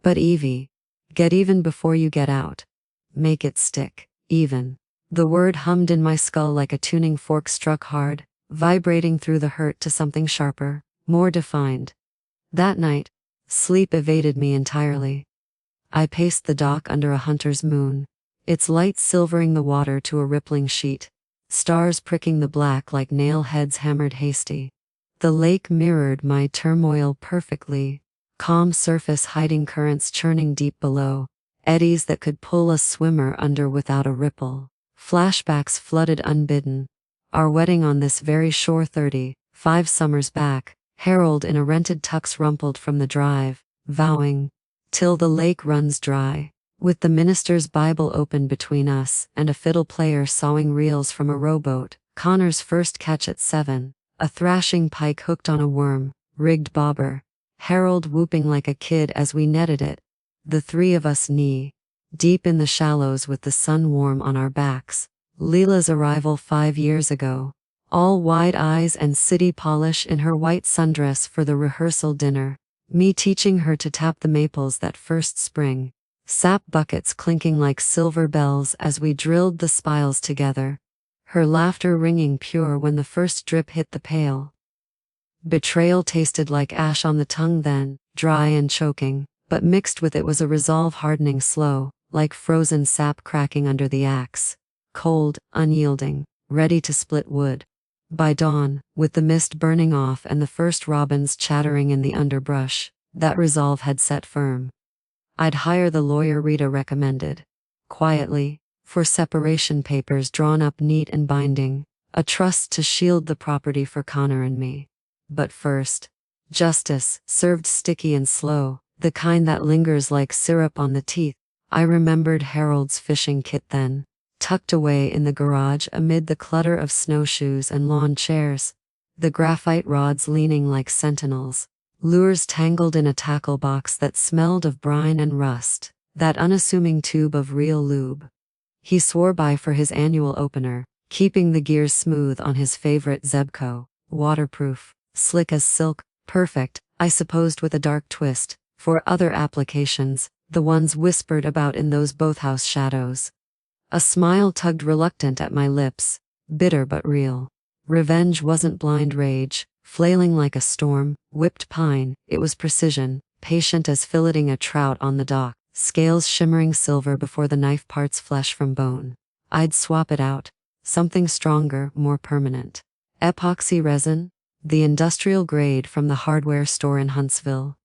[SPEAKER 1] But Evie, get even before you get out. Make it stick, even. The word hummed in my skull like a tuning fork struck hard, vibrating through the hurt to something sharper, more defined. That night, sleep evaded me entirely. I paced the dock under a hunter's moon, its light silvering the water to a rippling sheet, stars pricking the black like nail heads hammered hasty. The lake mirrored my turmoil perfectly, calm surface hiding currents churning deep below, eddies that could pull a swimmer under without a ripple. Flashbacks flooded unbidden. Our wedding on this very shore 35 summers back, Harold in a rented tux rumpled from the drive, vowing, till the lake runs dry, with the minister's Bible open between us and a fiddle player sawing reels from a rowboat. Connor's first catch at 7, a thrashing pike hooked on a worm, rigged bobber, Harold whooping like a kid as we netted it, the three of us knee deep in the shallows with the sun warm on our backs. Leela's arrival 5 years ago, all wide eyes and city polish in her white sundress for the rehearsal dinner, me teaching her to tap the maples that first spring, sap buckets clinking like silver bells as we drilled the spiles together, her laughter ringing pure when the first drip hit the pail. Betrayal tasted like ash on the tongue then, dry and choking, but mixed with it was a resolve hardening slow, like frozen sap cracking under the axe, cold, unyielding, ready to split wood. By dawn, with the mist burning off and the first robins chattering in the underbrush, that resolve had set firm. I'd hire the lawyer Rita recommended. Quietly, for separation papers drawn up neat and binding, a trust to shield the property for Connor and me. But first, justice, served sticky and slow, the kind that lingers like syrup on the teeth. I remembered Harold's fishing kit then, tucked away in the garage amid the clutter of snowshoes and lawn chairs, the graphite rods leaning like sentinels, lures tangled in a tackle box that smelled of brine and rust, that unassuming tube of real lube. He swore by for his annual opener, keeping the gears smooth on his favorite Zebco, waterproof, slick as silk, perfect, I supposed with a dark twist, for other applications, the ones whispered about in those boathouse shadows. A smile tugged reluctant at my lips, bitter but real. Revenge wasn't blind rage, flailing like a storm, whipped pine, it was precision, patient as filleting a trout on the dock, scales shimmering silver before the knife parts flesh from bone. I'd swap it out, something stronger, more permanent. Epoxy resin, the industrial grade from the hardware store in Huntsville.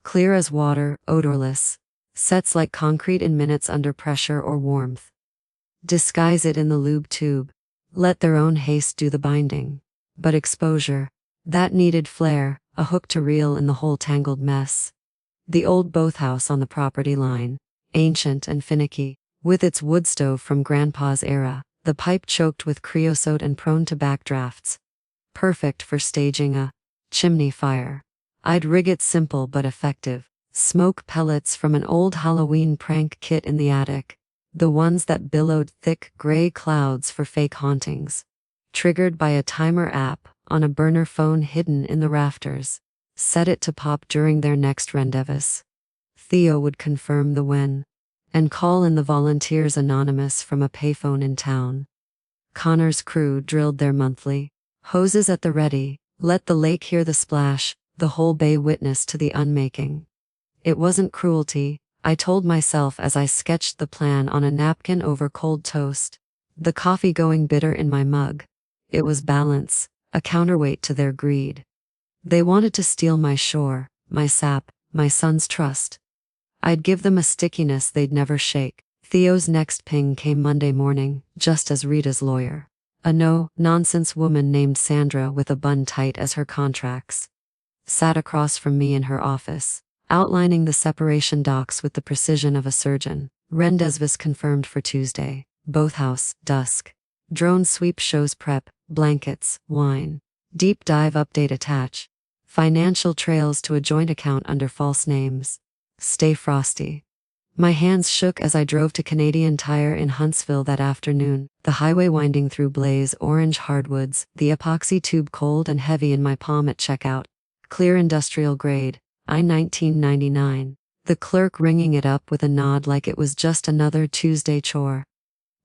[SPEAKER 1] Clear as water, odorless, sets like concrete in minutes under pressure or warmth. Disguise it in the lube tube. Let their own haste do the binding. But exposure, that needed flair, a hook to reel in the whole tangled mess. The old boathouse on the property line, ancient and finicky, with its wood stove from Grandpa's era, the pipe choked with creosote and prone to backdrafts. Perfect for staging a chimney fire. I'd rig it simple but effective. Smoke pellets from an old Halloween prank kit in the attic. The ones that billowed thick gray clouds for fake hauntings. Triggered by a timer app on a burner phone hidden in the rafters. Set it to pop during their next rendezvous. Theo would confirm the when. And call in the volunteers anonymous from a payphone in town. Connor's crew drilled their monthly. Hoses at the ready, let the lake hear the splash, the whole bay witness to the unmaking. It wasn't cruelty, I told myself as I sketched the plan on a napkin over cold toast. The coffee going bitter in my mug. It was balance, a counterweight to their greed. They wanted to steal my shore, my sap, my son's trust. I'd give them a stickiness they'd never shake. Theo's next ping came Monday morning, just as Rita's lawyer. A no-nonsense woman named Sandra with a bun tight as her contracts. Sat across from me in her office, outlining the separation docs with the precision of a surgeon. Rendezvous confirmed for Tuesday. Boathouse, dusk. Drone sweep shows prep, blankets, wine. Deep dive update attach. Financial trails to a joint account under false names. Stay frosty. My hands shook as I drove to Canadian Tire in Huntsville that afternoon, the highway winding through blaze orange hardwoods, the epoxy tube cold and heavy in my palm at checkout. Clear industrial grade, I-1999. The clerk ringing it up with a nod like it was just another Tuesday chore.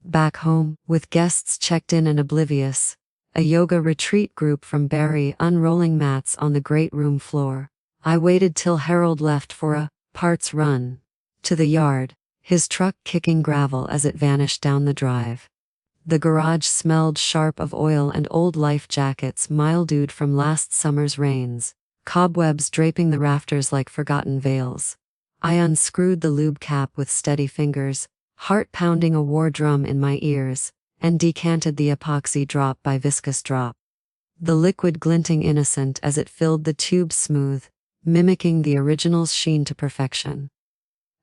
[SPEAKER 1] Back home, with guests checked in and oblivious, a yoga retreat group from Barrie unrolling mats on the great room floor. I waited till Harold left for a parts run to the yard, his truck kicking gravel as it vanished down the drive. The garage smelled sharp of oil and old life jackets mildewed from last summer's rains, cobwebs draping the rafters like forgotten veils. I unscrewed the lube cap with steady fingers, heart pounding a war drum in my ears, and decanted the epoxy drop by viscous drop. The liquid glinting innocent as it filled the tube smooth, mimicking the original's sheen to perfection.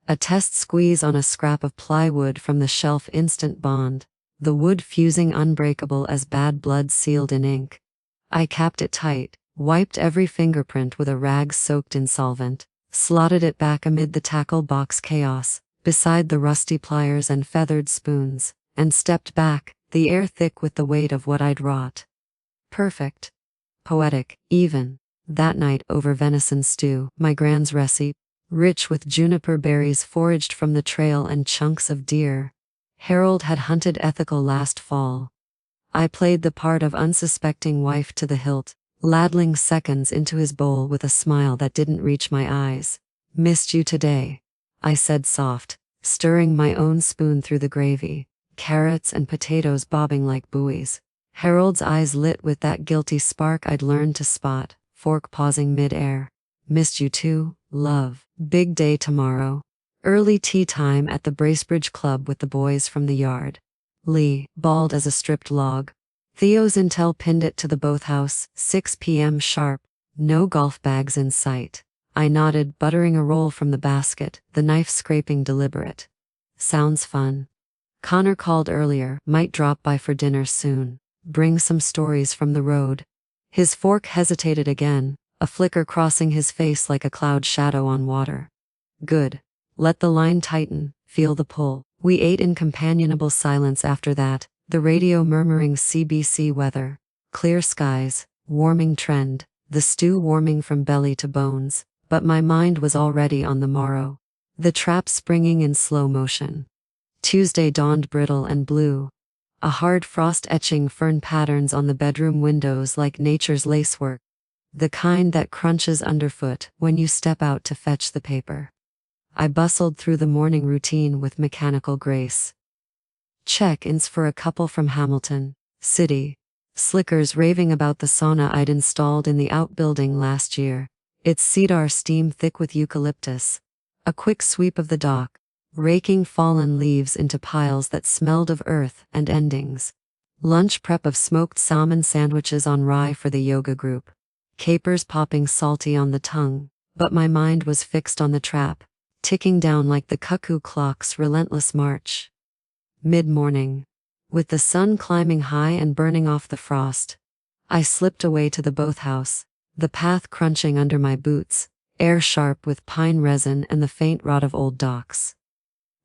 [SPEAKER 1] A test squeeze on a scrap of plywood from the shelf instant bond, the wood fusing unbreakable as bad blood sealed in ink. I capped it tight, wiped every fingerprint with a rag soaked in solvent, slotted it back amid the tackle box chaos, beside the rusty pliers and feathered spoons, and stepped back, the air thick with the weight of what I'd wrought. Perfect. Poetic, even. That night over venison stew, my grand's recipe, rich with juniper berries foraged from the trail and chunks of deer. Harold had hunted ethical last fall. I played the part of unsuspecting wife to the hilt, ladling seconds into his bowl with a smile that didn't reach my eyes. Missed you today, I said soft, stirring my own spoon through the gravy, carrots and potatoes bobbing like buoys. Harold's eyes lit with that guilty spark I'd learned to spot, fork pausing mid-air. Missed you too, love. Big day tomorrow. Early tea time at the Bracebridge Club with the boys from the yard. Lee, bald as a stripped log. Theo's intel pinned it to the boathouse, 6 p.m. sharp. No golf bags in sight. I nodded, buttering a roll from the basket, the knife scraping deliberate. Sounds fun. Connor called earlier, might drop by for dinner soon. Bring some stories from the road. His fork hesitated again, a flicker crossing his face like a cloud shadow on water. Good. Let the line tighten, feel the pull. We ate in companionable silence after that, the radio murmuring CBC weather. Clear skies, warming trend, the stew warming from belly to bones, but my mind was already on the morrow. The trap springing in slow motion. Tuesday dawned brittle and blue. A hard frost etching fern patterns on the bedroom windows like nature's lacework. The kind that crunches underfoot when you step out to fetch the paper. I bustled through the morning routine with mechanical grace. Check-ins for a couple from Hamilton City. Slickers raving about the sauna I'd installed in the outbuilding last year. Its cedar steam thick with eucalyptus. A quick sweep of the dock, raking fallen leaves into piles that smelled of earth and endings. Lunch prep of smoked salmon sandwiches on rye for the yoga group. Capers popping salty on the tongue, but my mind was fixed on the trap, ticking down like the cuckoo clock's relentless march. Mid-morning, with the sun climbing high and burning off the frost, I slipped away to the boathouse, the path crunching under my boots, air sharp with pine resin and the faint rot of old docks.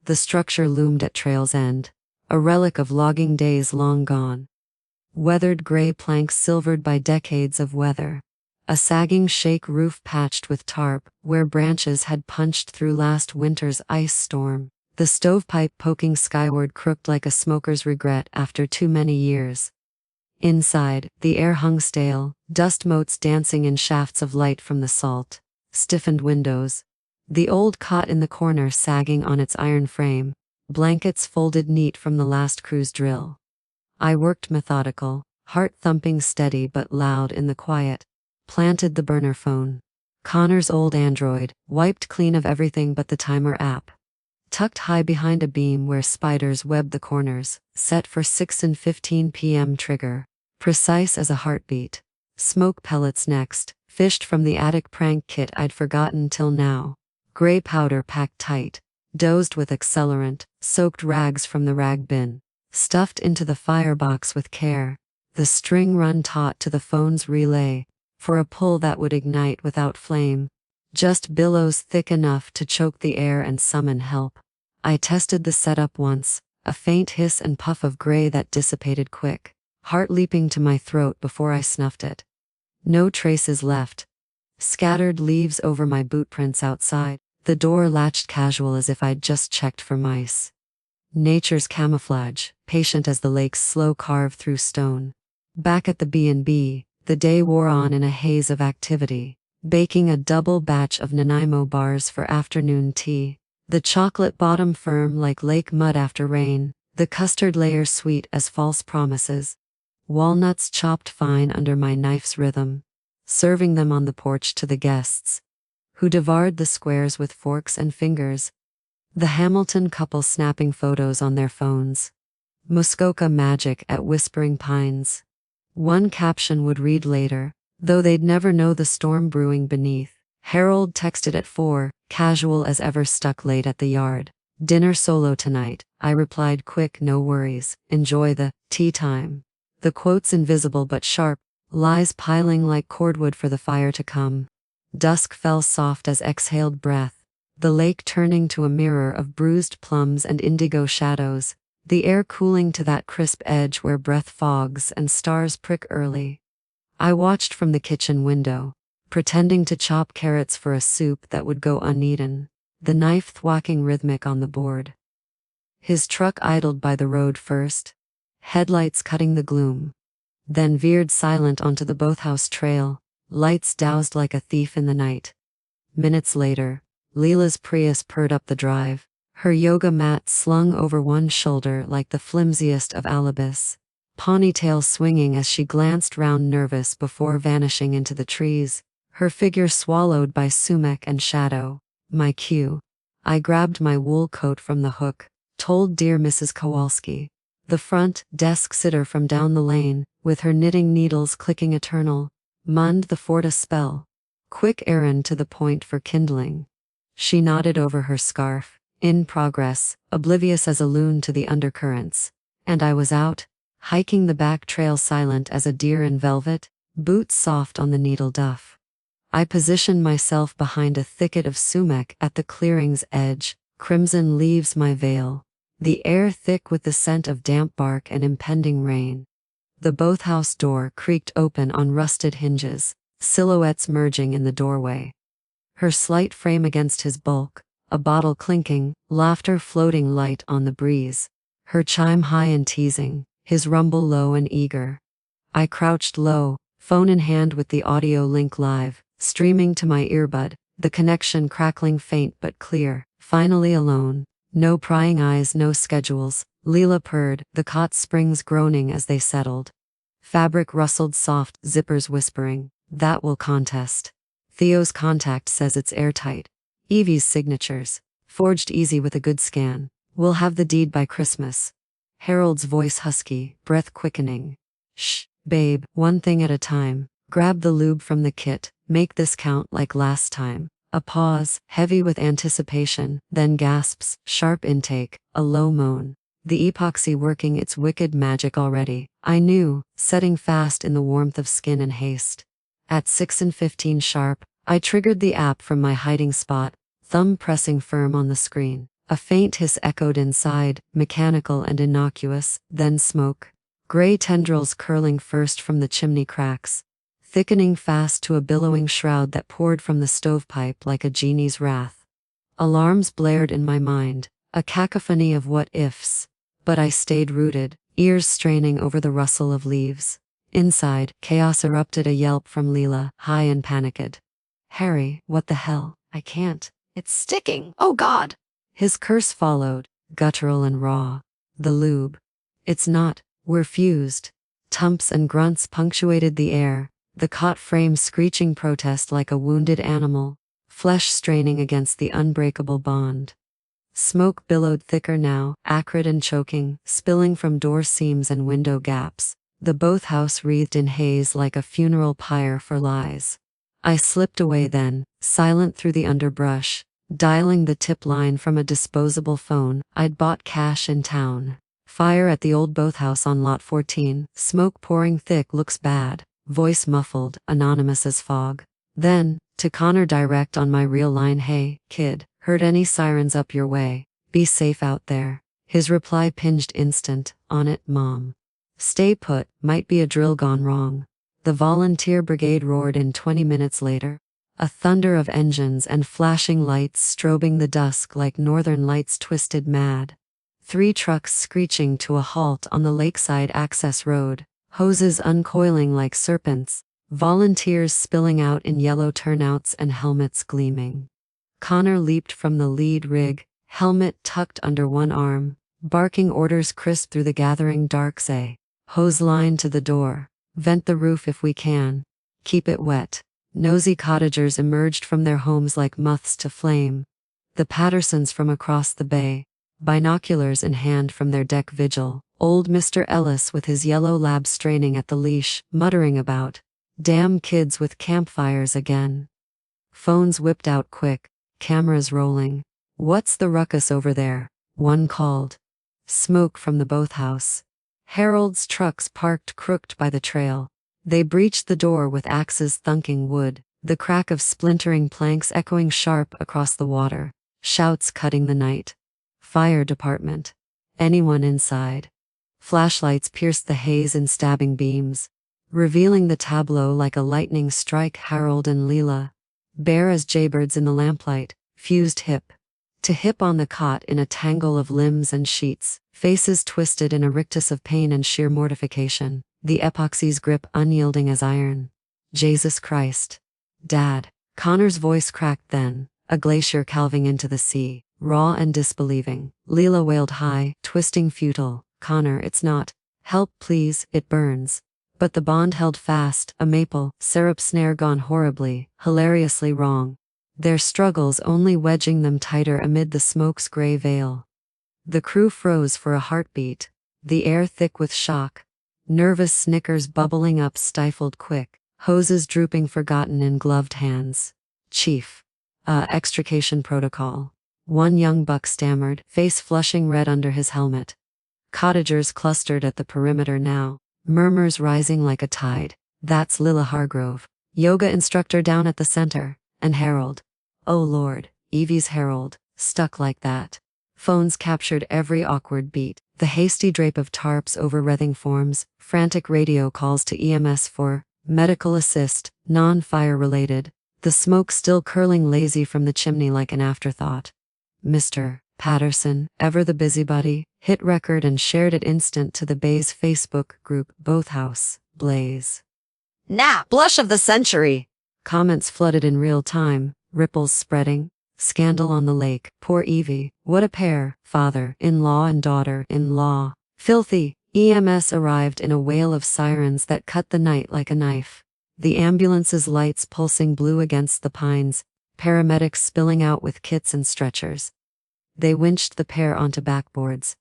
[SPEAKER 1] The structure loomed at trail's end, a relic of logging days long gone. Weathered gray planks silvered by decades of weather. A sagging shake roof patched with tarp where branches had punched through last winter's ice storm. The stovepipe poking skyward crooked like a smoker's regret after too many years. Inside, the air hung stale, dust motes dancing in shafts of light from the salt, stiffened windows. The old cot in the corner sagging on its iron frame, blankets folded neat from the last crew's drill. I worked methodical, heart thumping steady but loud in the quiet. Planted the burner phone. Connor's old Android, wiped clean of everything but the timer app. Tucked high behind a beam where spiders webbed the corners, set for 6:15 p.m. trigger. Precise as a heartbeat. Smoke pellets next, fished from the attic prank kit I'd forgotten till now. Gray powder packed tight. Dosed with accelerant, soaked rags from the rag bin. Stuffed into the firebox with care. The string run taut to the phone's relay. For a pull that would ignite without flame. Just billows thick enough to choke the air and summon help. I tested the setup once, a faint hiss and puff of gray that dissipated quick, heart leaping to my throat before I snuffed it. No traces left. Scattered leaves over my bootprints outside, the door latched casual as if I'd just checked for mice. Nature's camouflage, patient as the lake's slow carve through stone. Back at the B&B, the day wore on in a haze of activity, baking a double batch of Nanaimo bars for afternoon tea, the chocolate bottom firm like lake mud after rain, the custard layer sweet as false promises, walnuts chopped fine under my knife's rhythm, serving them on the porch to the guests, who devoured the squares with forks and fingers, the Hamilton couple snapping photos on their phones, Muskoka magic at Whispering Pines. One caption would read later, though they'd never know the storm brewing beneath. Harold texted at 4, casual as ever stuck late at the yard. Dinner solo tonight, I replied quick, no worries, enjoy the tea time. The quotes invisible but sharp, lies piling like cordwood for the fire to come. Dusk fell soft as exhaled breath, the lake turning to a mirror of bruised plums and indigo shadows. The air cooling to that crisp edge where breath fogs and stars prick early. I watched from the kitchen window, pretending to chop carrots for a soup that would go uneaten, the knife thwacking rhythmic on the board. His truck idled by the road first, headlights cutting the gloom, then veered silent onto the boathouse trail, lights doused like a thief in the night. Minutes later, Leela's Prius purred up the drive. Her yoga mat slung over one shoulder like the flimsiest of alibis, ponytail swinging as she glanced round nervous before vanishing into the trees, her figure swallowed by sumac and shadow. My cue. I grabbed my wool coat from the hook, told dear Mrs. Kowalski, the front desk sitter from down the lane, with her knitting needles clicking eternal, munned the fort a spell. Quick errand to the point for kindling. She nodded over her scarf. In progress, oblivious as a loon to the undercurrents. And I was out, hiking the back trail silent as a deer in velvet, boots soft on the needle duff. I positioned myself behind a thicket of sumac at the clearing's edge, crimson leaves my veil, the air thick with the scent of damp bark and impending rain. The boathouse door creaked open on rusted hinges, silhouettes merging in the doorway. Her slight frame against his bulk, a bottle clinking, laughter floating light on the breeze. Her chime high and teasing, his rumble low and eager. I crouched low, phone in hand with the audio link live, streaming to my earbud, the connection crackling faint but clear. Finally alone, no prying eyes, no schedules, Leela purred, the cot springs groaning as they settled. Fabric rustled soft, zippers whispering, "That will contest." Theo's contact says it's airtight. Evie's signatures, forged easy with a good scan. "We'll have the deed by Christmas." Harold's voice husky, breath quickening. "Shh, babe, one thing at a time. Grab the lube from the kit, make this count like last time." A pause, heavy with anticipation, then gasps, sharp intake, a low moan. The epoxy working its wicked magic already, I knew, setting fast in the warmth of skin and haste. At 6:15 sharp, I triggered the app from my hiding spot, thumb pressing firm on the screen. A faint hiss echoed inside, mechanical and innocuous, then smoke. Gray tendrils curling first from the chimney cracks, thickening fast to a billowing shroud that poured from the stovepipe like a genie's wrath. Alarms blared in my mind, a cacophony of what-ifs. But I stayed rooted, ears straining over the rustle of leaves. Inside, chaos erupted, a yelp from Leela, high and panicked. "Harry, what the hell? I can't. It's sticking. Oh God!" His curse followed, guttural and raw. "The lube. It's not. We're fused." Tumps and grunts punctuated the air, the cot frame screeching protest like a wounded animal, flesh straining against the unbreakable bond. Smoke billowed thicker now, acrid and choking, spilling from door seams and window gaps, the boathouse wreathed in haze like a funeral pyre for lies. I slipped away then, silent through the underbrush, dialing the tip line from a disposable phone I'd bought cash in town. "Fire at the old boathouse on lot 14, smoke pouring thick, looks bad." Voice muffled, anonymous as fog. Then, to Connor direct on my real line, "Hey, kid, heard any sirens up your way? Be safe out there." His reply pinged instant, "On it, Mom. Stay put, might be a drill gone wrong." The volunteer brigade roared in 20 minutes later. A thunder of engines and flashing lights strobing the dusk like northern lights twisted mad. 3 trucks screeching to a halt on the Lakeside access road, hoses uncoiling like serpents, volunteers spilling out in yellow turnouts and helmets gleaming. Connor leaped from the lead rig, helmet tucked under one arm, barking orders crisp through the gathering dark. "Say, hose line to the door. Vent the roof if we can. Keep it wet." Nosy cottagers emerged from their homes like moths to flame. The Pattersons from across the bay, binoculars in hand from their deck vigil. Old Mr. Ellis with his yellow lab straining at the leash, muttering about, "Damn kids with campfires again." Phones whipped out quick, cameras rolling. "What's the ruckus over there?" one called. Smoke from the boathouse. Harold's trucks parked crooked by the trail. They breached the door with axes thunking wood, the crack of splintering planks echoing sharp across the water. Shouts cutting the night. "Fire department. Anyone inside?" Flashlights pierced the haze in stabbing beams, revealing the tableau like a lightning strike. Harold and Leela, bare as jaybirds in the lamplight, fused hip to hip on the cot in a tangle of limbs and sheets, faces twisted in a rictus of pain and sheer mortification, the epoxy's grip unyielding as iron. "Jesus Christ. Dad." Connor's voice cracked then, a glacier calving into the sea, raw and disbelieving. Leela wailed high, twisting futile, "Connor, it's not. Help please, it burns." But the bond held fast, a maple syrup snare gone horribly, hilariously wrong. Their struggles only wedging them tighter amid the smoke's gray veil. The crew froze for a heartbeat, the air thick with shock. Nervous snickers bubbling up stifled quick, hoses drooping forgotten in gloved hands. "Chief. Extrication protocol." One young buck stammered, face flushing red under his helmet. Cottagers clustered at the perimeter now, murmurs rising like a tide. "That's Lila Hargrove, yoga instructor down at the center, and Harold." "Oh Lord, Evie's Harold, stuck like that." Phones captured every awkward beat, the hasty drape of tarps over writhing forms, frantic radio calls to EMS for medical assist, non-fire related, the smoke still curling lazy from the chimney like an afterthought. Mr. Patterson, ever the busybody, hit record and shared it instant to the Bay's Facebook group, Boathouse Blaze. "Nah, blush of the century!" Comments flooded in real time, ripples spreading. Scandal on the lake. Poor Evie. What a pair. Father-in-law and daughter-in-law. Filthy. EMS arrived in a wail of sirens that cut the night like a knife. The ambulance's lights pulsing blue against the pines, paramedics spilling out with kits and stretchers. They winched the pair onto backboards.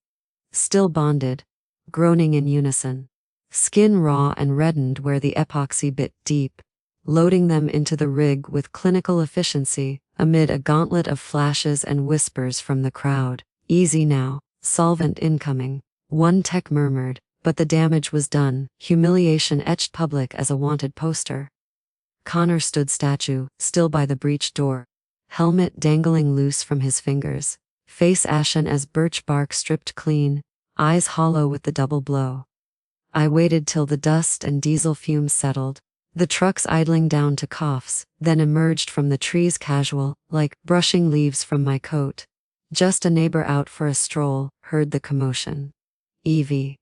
[SPEAKER 1] Still bonded, groaning in unison. Skin raw and reddened where the epoxy bit deep. Loading them into the rig with clinical efficiency, amid a gauntlet of flashes and whispers from the crowd. Easy now, solvent incoming. One tech murmured, but the damage was done, humiliation etched public as a wanted poster. Connor stood statue, still by the breached door. Helmet dangling loose from his fingers. Face ashen as birch bark stripped clean, eyes hollow with the double blow. I waited till the dust and diesel fumes settled. The trucks idling down to coughs, then emerged from the trees casual, like brushing leaves from my coat. Just a neighbor out for a stroll, heard the commotion. Evie.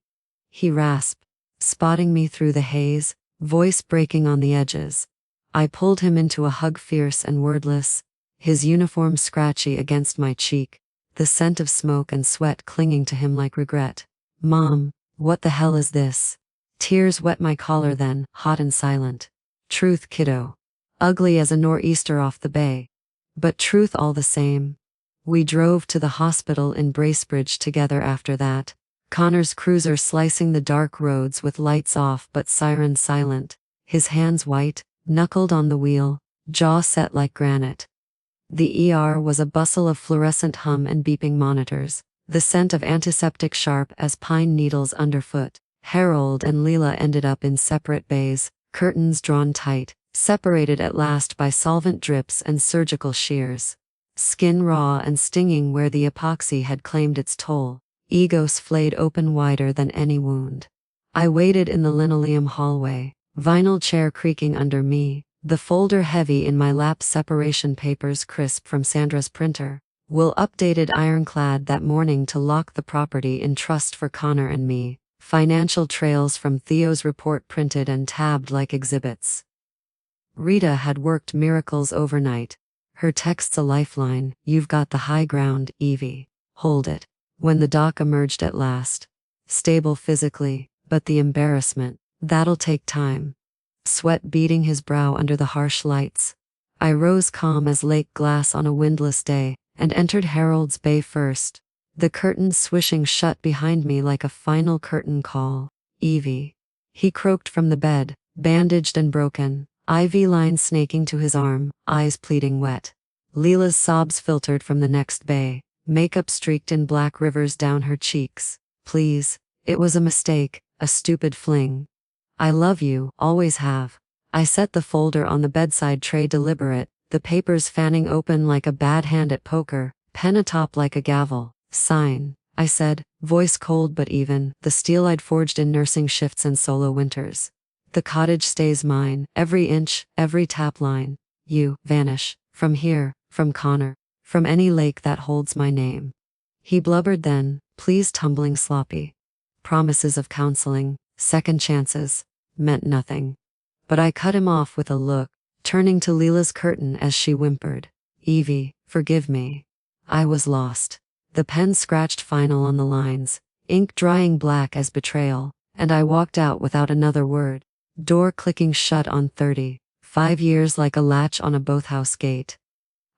[SPEAKER 1] He rasped, spotting me through the haze, voice breaking on the edges. I pulled him into a hug fierce and wordless, his uniform scratchy against my cheek, the scent of smoke and sweat clinging to him like regret. Mom, what the hell is this? Tears wet my collar then, hot and silent. Truth, kiddo. Ugly as a nor'easter off the bay. But truth all the same. We drove to the hospital in Bracebridge together after that. Connor's cruiser slicing the dark roads with lights off but sirens silent, his hands white, knuckled on the wheel, jaw set like granite. The ER was a bustle of fluorescent hum and beeping monitors, the scent of antiseptic sharp as pine needles underfoot. Harold and Leela ended up in separate bays, curtains drawn tight, separated at last by solvent drips and surgical shears. Skin raw and stinging where the epoxy had claimed its toll. Egos flayed open wider than any wound. I waited in the linoleum hallway, vinyl chair creaking under me, the folder heavy in my lap, separation papers crisp from Sandra's printer. Will updated ironclad that morning to lock the property in trust for Connor and me. Financial trails from Theo's report printed and tabbed like exhibits. Rita had worked miracles overnight. Her text's a lifeline. You've got the high ground, Evie. Hold it. When the doc emerged at last. Stable physically, but the embarrassment, that'll take time. Sweat beading his brow under the harsh lights. I rose calm as lake glass on a windless day, and entered Harold's bay first. The curtains swishing shut behind me like a final curtain call. Evie. He croaked from the bed, bandaged and broken, IV line snaking to his arm, eyes pleading wet. Leela's sobs filtered from the next bay. Makeup streaked in black rivers down her cheeks. Please, it was a mistake, a stupid fling. I love you, always have. I set the folder on the bedside tray deliberate, the papers fanning open like a bad hand at poker, pen atop like a gavel. Sign, I said, voice cold but even, the steel I'd forged in nursing shifts and solo winters. The cottage stays mine, every inch, every tap line. You, vanish, from here, from Connor. From any lake that holds my name. He blubbered then, please, tumbling sloppy. Promises of counseling, second chances, meant nothing. But I cut him off with a look, turning to Leela's curtain as she whimpered. Evie, forgive me. I was lost. The pen scratched final on the lines, ink drying black as betrayal, and I walked out without another word. Door clicking shut on 30, 5 years like a latch on a boathouse gate.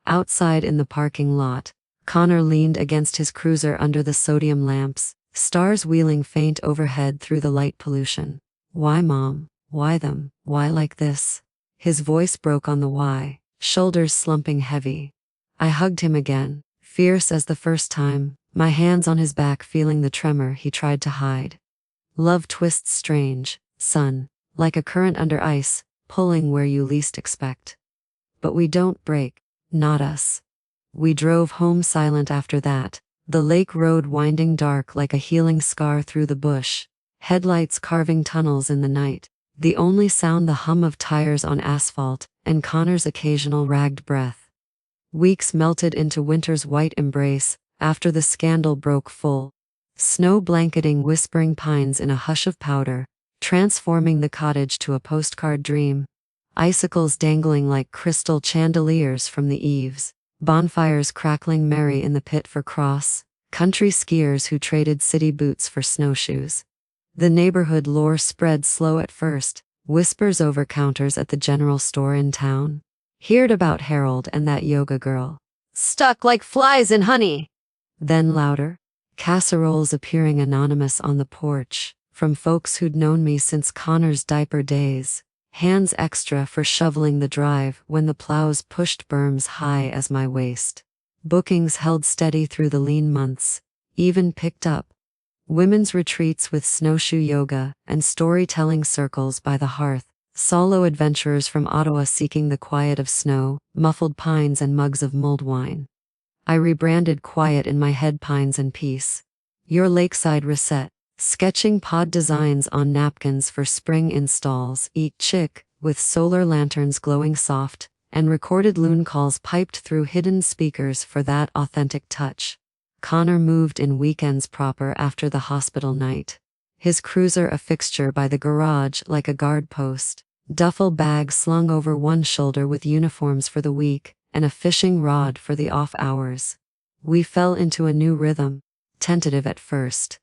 [SPEAKER 1] Outside in the parking lot, Connor leaned against his cruiser under the sodium lamps, stars wheeling faint overhead through the light pollution. Why, Mom? Why them? Why like this? His voice broke on the why, shoulders slumping heavy. I hugged him again, fierce as the first time, my hands on his back feeling the tremor he tried to hide. Love twists strange, son, like a current under ice, pulling where you least expect. But we don't break. Not us. We drove home silent after that, the lake road winding dark like a healing scar through the bush, headlights carving tunnels in the night, the only sound the hum of tires on asphalt, and Connor's occasional ragged breath. Weeks melted into winter's white embrace, after the scandal broke full. Snow blanketing whispering pines in a hush of powder, transforming the cottage to a postcard dream. Icicles dangling like crystal chandeliers from the eaves. bonfires crackling merry in the pit for cross, country skiers who traded city boots for snowshoes. The neighborhood lore spread slow at first, whispers over counters at the general store in town. Heard about Harold and that yoga girl. Stuck like flies in honey. Then louder, casseroles appearing anonymous on the porch, from folks who'd known me since Connor's diaper days. Hands extra for shoveling the drive when the plows pushed berms high as my waist. Bookings held steady through the lean months, even picked up. Women's retreats with snowshoe yoga and storytelling circles by the hearth. Solo adventurers from Ottawa seeking the quiet of snow, muffled pines and mugs of mulled wine. I rebranded quiet in my head pines and peace. Your Lakeside reset. Sketching pod designs on napkins for spring installs. Eat chick, with solar lanterns glowing soft, and recorded loon calls piped through hidden speakers for that authentic touch. Connor moved in weekends proper after the hospital night. His cruiser a fixture by the garage like a guard post. Duffel bag slung over one shoulder with uniforms for the week, and a fishing rod for the off hours. We fell into a new rhythm, tentative at first.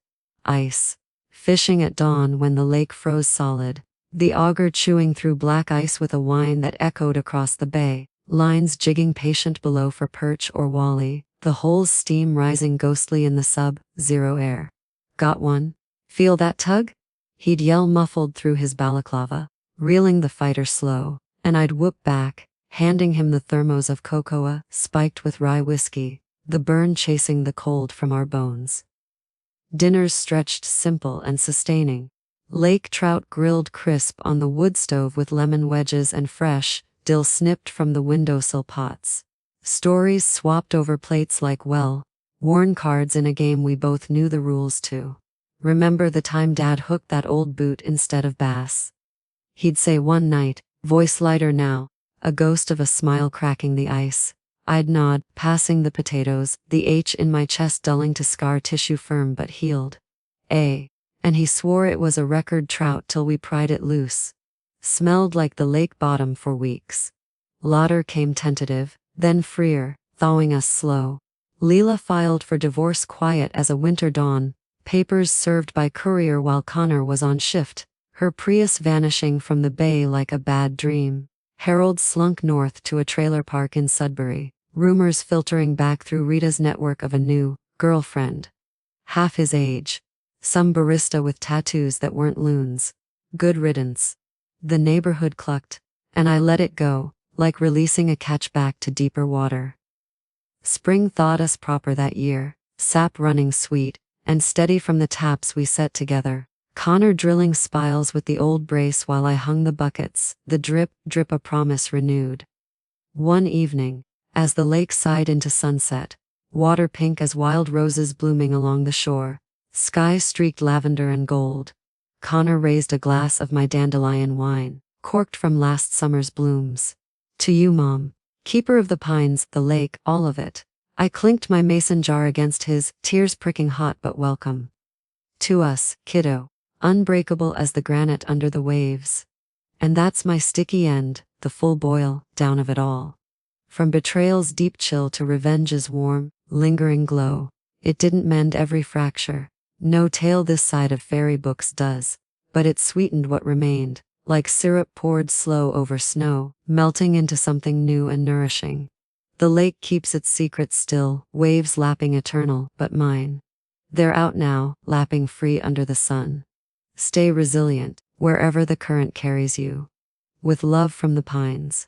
[SPEAKER 1] Ice. Fishing at dawn when the lake froze solid. The auger chewing through black ice with a whine that echoed across the bay. Lines jigging patient below for perch or wally. The hole's steam rising ghostly in the sub-zero air. Got one? Feel that tug? He'd yell muffled through his balaclava, reeling the fighter slow, and I'd whoop back, handing him the thermos of cocoa spiked with rye whiskey, the burn chasing the cold from our bones. Dinners stretched simple and sustaining. Lake trout grilled crisp on the wood stove with lemon wedges and fresh dill snipped from the windowsill pots. Stories swapped over plates like well-worn cards in a game we both knew the rules to. Remember the time Dad hooked that old boot instead of bass? He'd say one night, voice lighter now, a ghost of a smile cracking the ice. I'd nod, passing the potatoes, the H in my chest dulling to scar tissue firm but healed. And he swore it was a record trout till we pried it loose. Smelled like the lake bottom for weeks. Lauder came tentative, then freer, thawing us slow. Leela filed for divorce quiet as a winter dawn, papers served by courier while Connor was on shift, her Prius vanishing from the bay like a bad dream. Harold slunk north to a trailer park in Sudbury. Rumors filtering back through Rita's network of a new girlfriend. Half his age. Some barista with tattoos that weren't loons. Good riddance. The neighborhood clucked, and I let it go, like releasing a catch back to deeper water. Spring thawed us proper that year, sap running sweet and steady from the taps we set together. Connor drilling spiles with the old brace while I hung the buckets, the drip, drip a promise renewed. One evening, as the lake sighed into sunset, water pink as wild roses blooming along the shore, sky streaked lavender and gold, Connor raised a glass of my dandelion wine, corked from last summer's blooms. To you, Mom, keeper of the pines, the lake, all of it. I clinked my mason jar against his, tears pricking hot but welcome. To us, kiddo, unbreakable as the granite under the waves. And that's my sticky end, the full boil, down of it all. From betrayal's deep chill to revenge's warm, lingering glow, it didn't mend every fracture. No tale this side of fairy books does, but it sweetened what remained, like syrup poured slow over snow, melting into something new and nourishing. The lake keeps its secrets still, waves lapping eternal, but mine. They're out now, lapping free under the sun. Stay resilient, wherever the current carries you. With love from the pines.